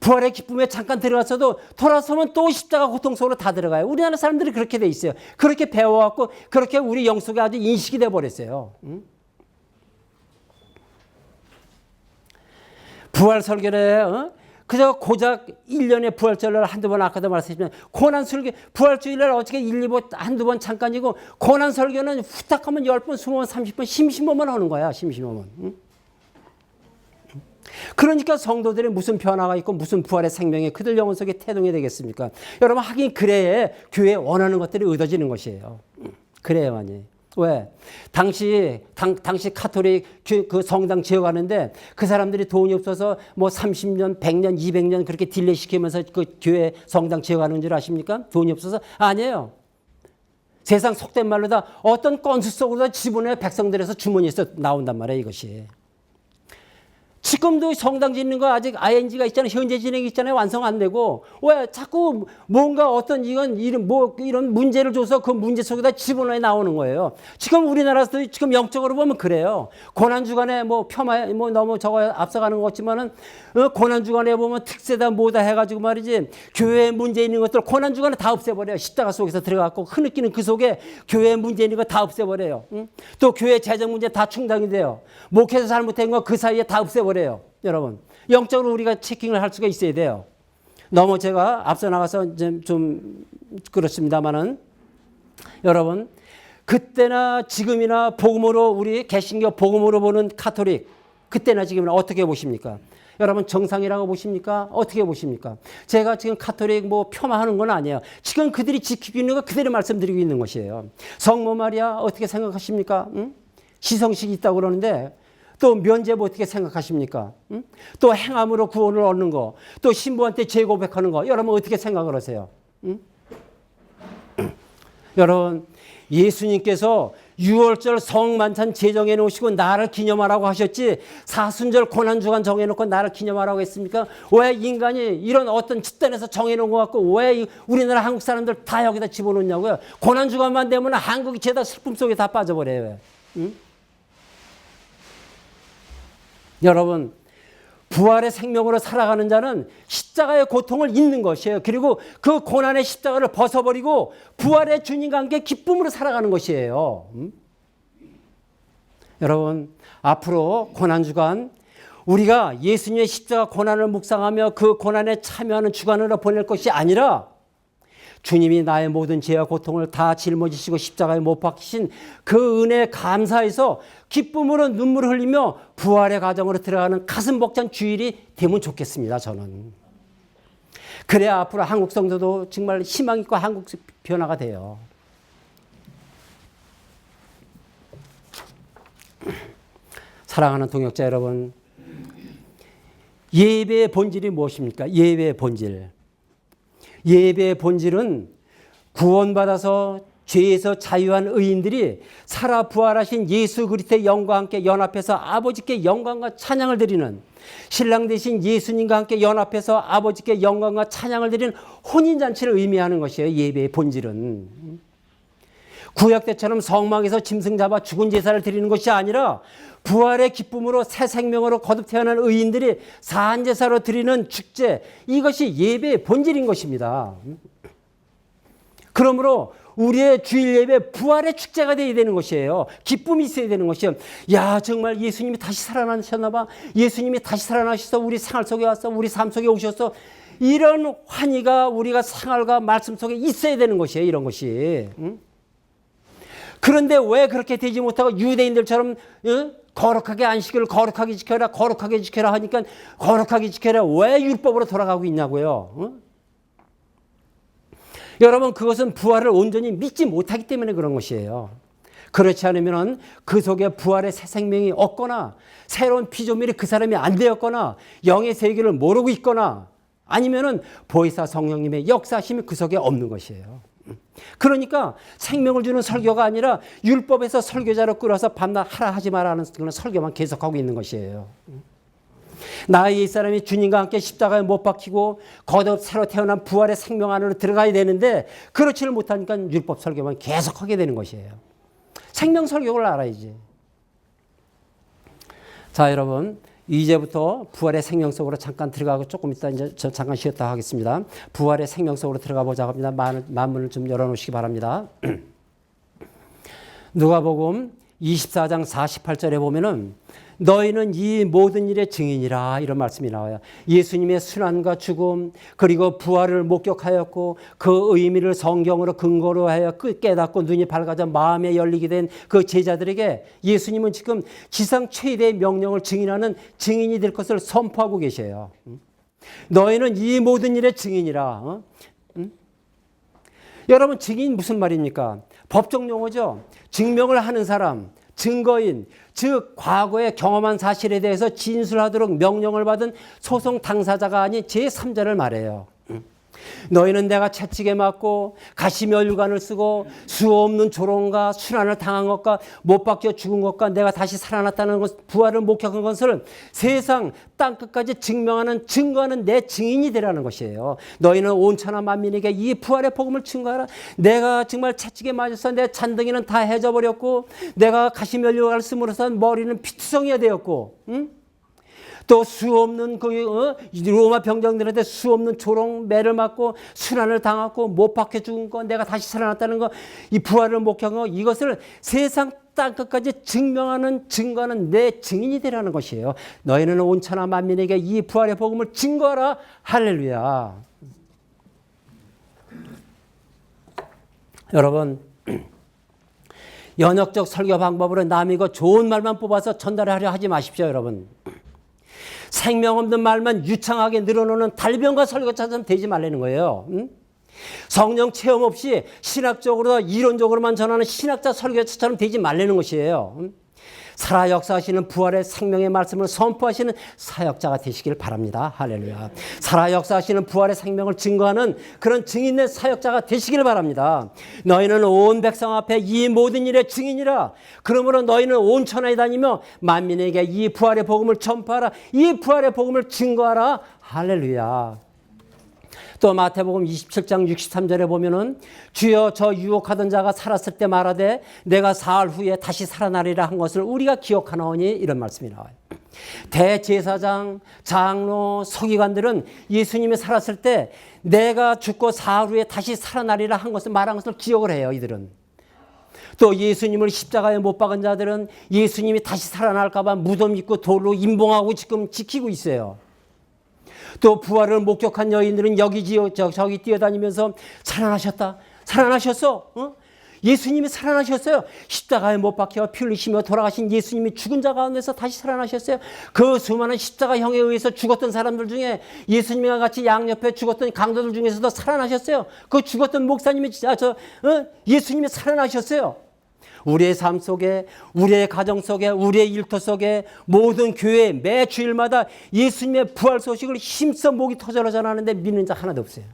부활의 기쁨에 잠깐 들어갔어도 돌아서면 또 십자가 고통 속으로 다 들어가요. 우리나라 사람들이 그렇게 돼 있어요. 그렇게 배워갖고 그렇게 우리 영속에 아주 인식이 돼버렸어요. 부활 설교를 그저 고작 1년에 부활절을 한두 번 아까도 말씀드렸지만 고난 설교 부활주일날 어떻게 1, 2번 한두 번 잠깐이고 고난 설교는 후딱하면 10번, 20번, 30번, 심심하면 하는 거야. 심심하면. 그러니까 성도들의 무슨 변화가 있고 무슨 부활의 생명이 그들 영혼 속에 태동이 되겠습니까? 여러분 하긴 그래야 교회에 원하는 것들이 얻어지는 것이에요. 그래야만이. 왜? 당시 카톨릭 그 성당 지어가는데 그 사람들이 돈이 없어서 뭐 30년, 100년, 200년 그렇게 딜레이 시키면서 그 교회 성당 지어가는 줄 아십니까? 돈이 없어서? 아니에요. 세상 속된 말로 다 어떤 건수 속으로 지분의 백성들에서 주머니에서 나온단 말이에요, 이것이. 지금도 성당 짓는 거 아직 ING가 있잖아요. 현재 진행이 있잖아요. 완성 안 되고. 왜 자꾸 뭔가 어떤 이런 문제를 줘서 그 문제 속에다 집어넣어 나오는 거예요. 지금 우리나라에서도 지금 영적으로 보면 그래요. 고난주간에 뭐 너무 저거 앞서가는 것 같지만은 고난주간에 보면 특세다 뭐다 해가지고 말이지 교회에 문제 있는 것들 고난주간에 다 없애버려요. 십자가 속에서 들어갔고 흐느끼는 그 속에 교회에 문제 있는 거 다 없애버려요. 또 교회 재정 문제 다 충당이 돼요. 목회에서 잘못된 거 그 사이에 다 없애버려요. 여러분 영적으로 우리가 체킹을 할 수가 있어야 돼요. 너무 제가 앞서 나가서 이제 좀 그렇습니다만은 여러분 그때나 지금이나 복음으로 우리 개신교 복음으로 보는 카톨릭 그때나 지금이나 어떻게 보십니까? 여러분 정상이라고 보십니까? 어떻게 보십니까? 제가 지금 카톨릭 뭐 폄하하는 건 아니에요. 지금 그들이 지키고 있는 거 그대로 말씀드리고 있는 것이에요. 성모 마리아 어떻게 생각하십니까? 응? 시성식이 있다고 그러는데 또 면죄부 어떻게 생각하십니까? 응? 또 행함으로 구원을 얻는 거, 또 신부한테 재고백하는 거, 여러분 어떻게 생각을 하세요? 응? 여러분 예수님께서 6월절 성만찬 제정해 놓으시고 나를 기념하라고 하셨지 사순절 고난주간 정해놓고 나를 기념하라고 했습니까? 왜 인간이 이런 어떤 집단에서 정해놓은 것 같고 왜 우리나라 한국 사람들 다 여기다 집어넣냐고요? 고난주간만 되면 한국이 죄다 슬픔 속에 다 빠져버려요. 응? 여러분 부활의 생명으로 살아가는 자는 십자가의 고통을 잊는 것이에요. 그리고 그 고난의 십자가를 벗어버리고 부활의 주님과 함께 기쁨으로 살아가는 것이에요. 여러분 앞으로 고난주간 우리가 예수님의 십자가 고난을 묵상하며 그 고난에 참여하는 주간으로 보낼 것이 아니라 주님이 나의 모든 죄와 고통을 다 짊어지시고 십자가에 못 박히신 그 은혜에 감사해서 기쁨으로 눈물을 흘리며 부활의 과정으로 들어가는 가슴 벅찬 주일이 되면 좋겠습니다. 저는. 그래야 앞으로 한국 성도도 정말 희망 있고 한국 변화가 돼요. 사랑하는 동역자 여러분, 예배의 본질이 무엇입니까? 예배의 본질. 예배의 본질은 구원받아서 죄에서 자유한 의인들이 살아 부활하신 예수 그리스도의 영광과 함께 연합해서 아버지께 영광과 찬양을 드리는 신랑 되신 예수님과 함께 연합해서 아버지께 영광과 찬양을 드리는 혼인잔치를 의미하는 것이에요. 예배의 본질은. 구약 때처럼 성막에서 짐승 잡아 죽은 제사를 드리는 것이 아니라 부활의 기쁨으로 새 생명으로 거듭 태어난 의인들이 사한제사로 드리는 축제, 이것이 예배의 본질인 것입니다. 그러므로 우리의 주일 예배 부활의 축제가 되어야 되는 것이에요. 기쁨이 있어야 되는 것이에요. 야 정말 예수님이 다시 살아나셨나 봐. 예수님이 다시 살아나셔서 우리 생활 속에 왔어. 우리 삶 속에 오셔서 이런 환희가 우리가 생활과 말씀 속에 있어야 되는 것이에요. 이런 것이. 그런데 왜 그렇게 되지 못하고 유대인들처럼 거룩하게 안식일을 거룩하게 지켜라 하니까 거룩하게 지켜라 왜 율법으로 돌아가고 있냐고요. 여러분 그것은 부활을 온전히 믿지 못하기 때문에 그런 것이에요. 그렇지 않으면 그 속에 부활의 새 생명이 없거나 새로운 피조물이 그 사람이 안 되었거나 영의 세계를 모르고 있거나 아니면 보혜사 성령님의 역사심이 그 속에 없는 것이에요. 그러니까 생명을 주는 설교가 아니라 율법에서 설교자로 끌어서 밤낮 하라 하지 마라 하는 그런 설교만 계속하고 있는 것이에요. 나의 옛사람이 주님과 함께 십자가에 못 박히고 거듭 새로 태어난 부활의 생명 안으로 들어가야 되는데 그렇지를 못하니까 율법 설교만 계속하게 되는 것이에요. 생명 설교를 알아야지. 자 여러분 이제부터 부활의 생명 속으로 잠깐 들어가고 조금 이따 이제 저 잠깐 쉬었다 하겠습니다. 부활의 생명 속으로 들어가 보자고 합니다. 만문을 좀 열어놓으시기 바랍니다. 누가복음 24장 48절에 보면은 너희는 이 모든 일의 증인이라 이런 말씀이 나와요. 예수님의 순환과 죽음 그리고 부활을 목격하였고 그 의미를 성경으로 근거로 하여 깨닫고 눈이 밝아져 마음에 열리게 된 그 제자들에게 예수님은 지금 지상 최대의 명령을 증인하는 증인이 될 것을 선포하고 계셔요. 너희는 이 모든 일의 증인이라. 여러분 증인 무슨 말입니까? 법적 용어죠. 증명을 하는 사람, 증거인, 즉 과거에 경험한 사실에 대해서 진술하도록 명령을 받은 소송 당사자가 아닌 제3자를 말해요. 너희는 내가 채찍에 맞고 가시면류관을 쓰고 수 없는 조롱과 순환을 당한 것과 못 박혀 죽은 것과 내가 다시 살아났다는 것, 부활을 목격한 것을 세상 땅끝까지 증명하는 증거하는 내 증인이 되라는 것이에요. 너희는 온 천하 만민에게 이 부활의 복음을 증거하라. 내가 정말 채찍에 맞아서 내 잔등이는 다 해져버렸고 내가 가시면류관을 쓰므로써 머리는 피투성이가 되었고 또 수 없는 로마 병정들한테 수 없는 조롱 매를 맞고 순환을 당하고 못 박혀 죽은 거 내가 다시 살아났다는 거 이 부활을 목격한 거 이것을 세상 땅끝까지 증명하는 증거하는 내 증인이 되라는 것이에요. 너희는 온 천하 만민에게 이 부활의 복음을 증거하라. 할렐루야. 여러분, 연역적 설교 방법으로 남이 그 좋은 말만 뽑아서 전달하려 하지 마십시오, 여러분. 생명 없는 말만 유창하게 늘어놓는 달변가 설교처럼 되지 말라는 거예요. 성령 체험 없이 신학적으로 이론적으로만 전하는 신학자 설교처럼 되지 말라는 것이에요. 살아 역사하시는 부활의 생명의 말씀을 선포하시는 사역자가 되시길 바랍니다. 할렐루야. 살아 역사하시는 부활의 생명을 증거하는 그런 증인의 사역자가 되시길 바랍니다. 너희는 온 백성 앞에 이 모든 일의 증인이라. 그러므로 너희는 온 천하에 다니며 만민에게 이 부활의 복음을 전파하라. 이 부활의 복음을 증거하라. 할렐루야. 또 마태복음 27장 63절에 보면은 주여 저 유혹하던 자가 살았을 때 말하되 내가 사흘 후에 다시 살아나리라 한 것을 우리가 기억하나오니 이런 말씀이 나와요. 대제사장, 장로, 서기관들은 예수님이 살았을 때 내가 죽고 사흘 후에 다시 살아나리라 한 것을 말한 것을 기억을 해요. 이들은. 또 예수님을 십자가에 못 박은 자들은 예수님이 다시 살아날까 봐 무덤 있고 돌로 임봉하고 지금 지키고 있어요. 또 부활을 목격한 여인들은 여기지요 저기 뛰어다니면서 살아나셨다. 살아나셨어. 예수님이 살아나셨어요. 십자가에 못 박혀 피 흘리시며 돌아가신 예수님이 죽은 자 가운데서 다시 살아나셨어요. 그 수많은 십자가형에 의해서 죽었던 사람들 중에 예수님과 같이 양옆에 죽었던 강도들 중에서도 살아나셨어요. 그 죽었던 목사님이 예수님이 살아나셨어요. 우리의 삶 속에, 우리의 가정 속에, 우리의 일터 속에 모든 교회 매 주일마다 예수님의 부활 소식을 힘써 목이 터져라 전하는데 믿는 자 하나도 없어요.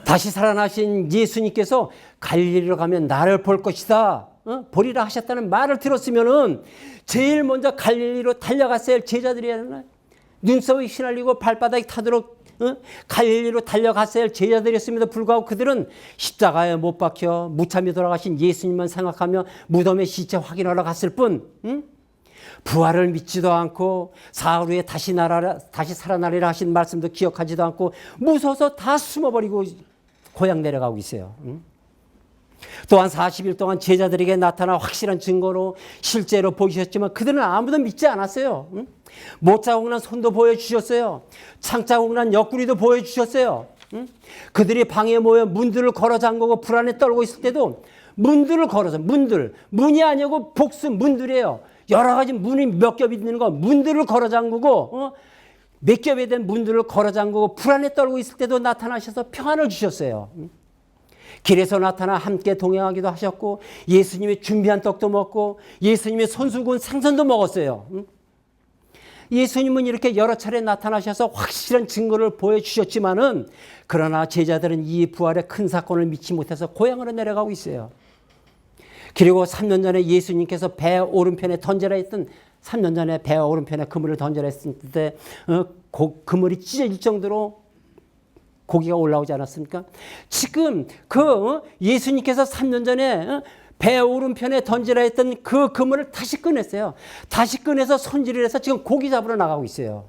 다시 살아나신 예수님께서 갈릴리로 가면 나를 볼 것이다. 보리라 하셨다는 말을 들었으면은 제일 먼저 갈릴리로 달려갔어야 할 제자들이야. 눈썹이 휘날리고 발바닥이 타도록 갈릴리로 달려갔어야 할 제자들이었음에도 불구하고 그들은 십자가에 못 박혀 무참히 돌아가신 예수님만 생각하며 무덤의 시체 확인하러 갔을 뿐 부활을 믿지도 않고 사흘 후에 다시 살아나리라 하신 말씀도 기억하지도 않고 무서워서 다 숨어버리고 고향 내려가고 있어요. 또한 40일 동안 제자들에게 나타나 확실한 증거로 실제로 보이셨지만 그들은 아무도 믿지 않았어요. 못자국 난 손도 보여주셨어요. 창자국 난 옆구리도 보여주셨어요. 그들이 방에 모여 문들을 걸어 잠그고 불안에 떨고 있을 때도 문들을 걸어서 문이 아니고 복수 문들이에요. 여러 가지 문이 몇 겹이 있는 거 문들을 걸어 잠그고 몇 겹에 된 문들을 걸어 잠그고 불안에 떨고 있을 때도 나타나셔서 평안을 주셨어요. 길에서 나타나 함께 동행하기도 하셨고 예수님이 준비한 떡도 먹고 예수님의 손수 구운 생선도 먹었어요. 예수님은 이렇게 여러 차례 나타나셔서 확실한 증거를 보여주셨지만은 그러나 제자들은 이 부활의 큰 사건을 믿지 못해서 고향으로 내려가고 있어요. 그리고 3년 전에 예수님께서 배 오른편에 던져라 했던 3년 전에 배 오른편에 그물을 던져라 했을 때 그물이 찢어질 정도로 고기가 올라오지 않았습니까? 지금 예수님께서 3년 전에 배 오른편에 던지라 했던 그 그물을 다시 꺼냈어요. 다시 꺼내서 손질을 해서 지금 고기 잡으러 나가고 있어요.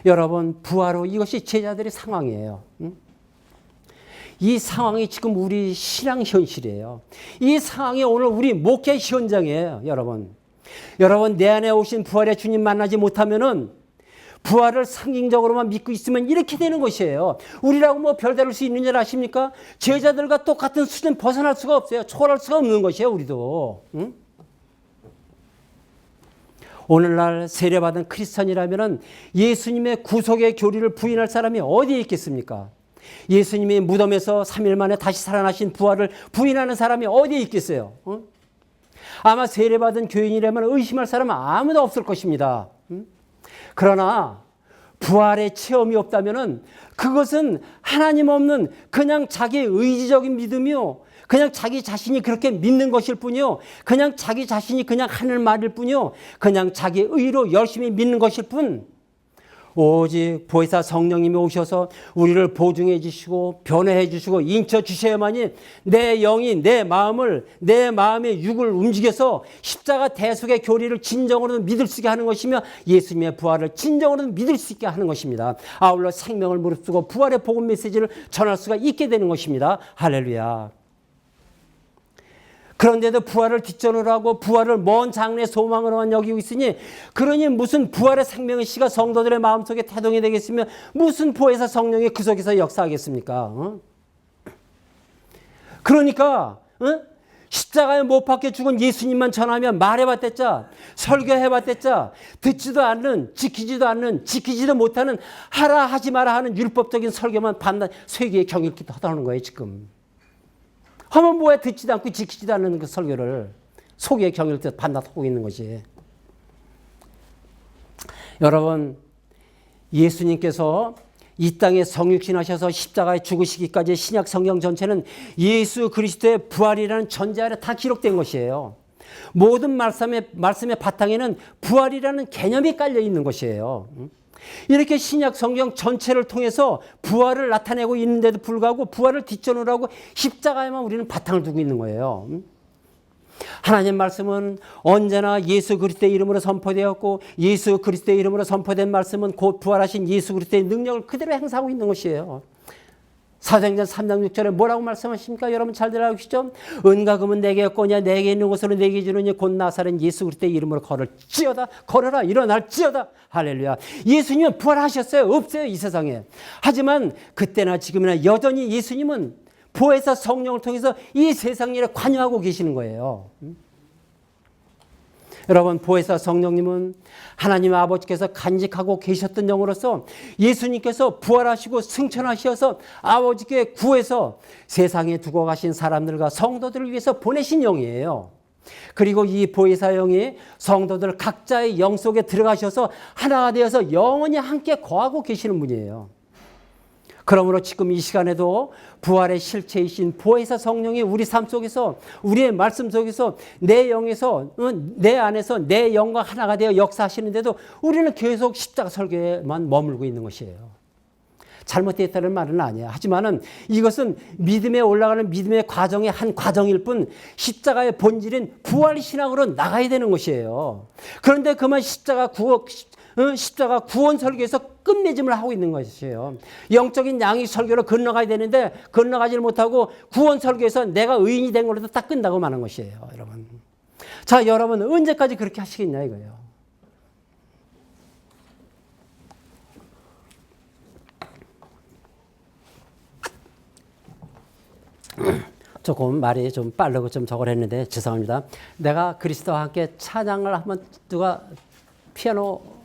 여러분 부활 후 이것이 제자들의 상황이에요. 이 상황이 지금 우리 신앙 현실이에요. 이 상황이 오늘 우리 목회 현장이에요. 여러분 내 안에 오신 부활의 주님 만나지 못하면은 부활을 상징적으로만 믿고 있으면 이렇게 되는 것이에요. 우리라고 뭐 별다를 수 있는 줄 아십니까? 제자들과 똑같은 수준 벗어날 수가 없어요. 초월할 수가 없는 것이에요. 우리도. 응? 오늘날 세례받은 크리스천이라면 예수님의 구속의 교리를 부인할 사람이 어디에 있겠습니까? 예수님이 무덤에서 3일 만에 다시 살아나신 부활을 부인하는 사람이 어디에 있겠어요? 응? 아마 세례받은 교인이라면 의심할 사람은 아무도 없을 것입니다. 응? 그러나 부활의 체험이 없다면은 그것은 하나님 없는 그냥 자기 의지적인 믿음이요. 그냥 자기 자신이 그렇게 믿는 것일 뿐이요. 그냥 자기 자신이 그냥 하는 말일 뿐이요. 그냥 자기 의로 열심히 믿는 것일 뿐. 오직 보혜사 성령님이 오셔서 우리를 보증해 주시고 변화해 주시고 인쳐 주셔야만이 내 영이 내 마음의 육을 움직여서 십자가 대속의 교리를 진정으로 믿을 수 있게 하는 것이며 예수님의 부활을 진정으로 믿을 수 있게 하는 것입니다. 아울러 생명을 무릅쓰고 부활의 복음 메시지를 전할 수가 있게 되는 것입니다. 할렐루야. 그런데도 부활을 뒷전으로 하고 부활을 먼 장래의 소망으로만 여기고 있으니 그러니 무슨 부활의 생명의 씨가 성도들의 마음속에 태동이 되겠으며 무슨 보혜사 성령이 그 속에서 역사하겠습니까? 그러니까 십자가에 못 박혀 죽은 예수님만 전하면 말해봤댔자, 설교해봤댔자, 듣지도 않는, 지키지도 않는, 지키지도 못하는, 하라 하지 마라 하는 율법적인 설교만 반나 세계에 경일기도 하다는 거예요 지금. 하면 뭐야, 듣지도 않고 지키지도 않는 그 설교를 속에 경일기도 반납하고 있는 것이. 여러분, 예수님께서 이 땅에 성육신하셔서 십자가에 죽으시기까지 신약 성경 전체는 예수 그리스도의 부활이라는 전제 아래 다 기록된 것이에요. 모든 말씀의 바탕에는 부활이라는 개념이 깔려 있는 것이에요. 이렇게 신약 성경 전체를 통해서 부활을 나타내고 있는데도 불구하고 부활을 뒷전으로 하고 십자가에만 우리는 바탕을 두고 있는 거예요. 하나님 말씀은 언제나 예수 그리스도의 이름으로 선포되었고 예수 그리스도의 이름으로 선포된 말씀은 곧 부활하신 예수 그리스도의 능력을 그대로 행사하고 있는 것이에요. 사도행전 3장 6절에 뭐라고 말씀하십니까? 여러분 잘 들어보시죠? 은과 금은 내게 없거냐 내게 있는 것으로 내게 주느니 곧 나사렛 예수 그리스도의 이름으로 걸어라 일어날지어다. 할렐루야. 예수님은 부활하셨어요? 없어요 이 세상에. 하지만 그때나 지금이나 여전히 예수님은 보혜사 성령을 통해서 이 세상 일에 관여하고 계시는 거예요. 여러분, 보혜사 성령님은 하나님 아버지께서 간직하고 계셨던 영으로서 예수님께서 부활하시고 승천하셔서 아버지께 구해서 세상에 두고 가신 사람들과 성도들을 위해서 보내신 영이에요. 그리고 이 보혜사 영이 성도들 각자의 영 속에 들어가셔서 하나가 되어서 영원히 함께 거하고 계시는 분이에요. 그러므로 지금 이 시간에도 부활의 실체이신 보혜사 성령이 우리 삶 속에서 우리의 말씀 속에서 내 영에서 내 안에서 내 영과 하나가 되어 역사하시는데도 우리는 계속 십자가 설교에만 머물고 있는 것이에요. 잘못됐다는 말은 아니에요. 하지만은 이것은 믿음에 올라가는 믿음의 과정의 한 과정일 뿐 십자가의 본질인 부활 신앙으로 나가야 되는 것이에요. 그런데 그만 십자가 구원 설교에서 끝맺음을 하고 있는 것이에요. 영적인 양육 설교로 건너가야 되는데 건너가지를 못하고 구원 설교에서 내가 의인이 된 걸로 딱 끝나고 마는 것이에요. 여러분. 자, 여러분 언제까지 그렇게 하시겠냐 이거예요. 조금 말이 좀 빠르고 좀 저걸 했는데 죄송합니다. 내가 그리스도와 함께 찬양을 한번 누가 피아노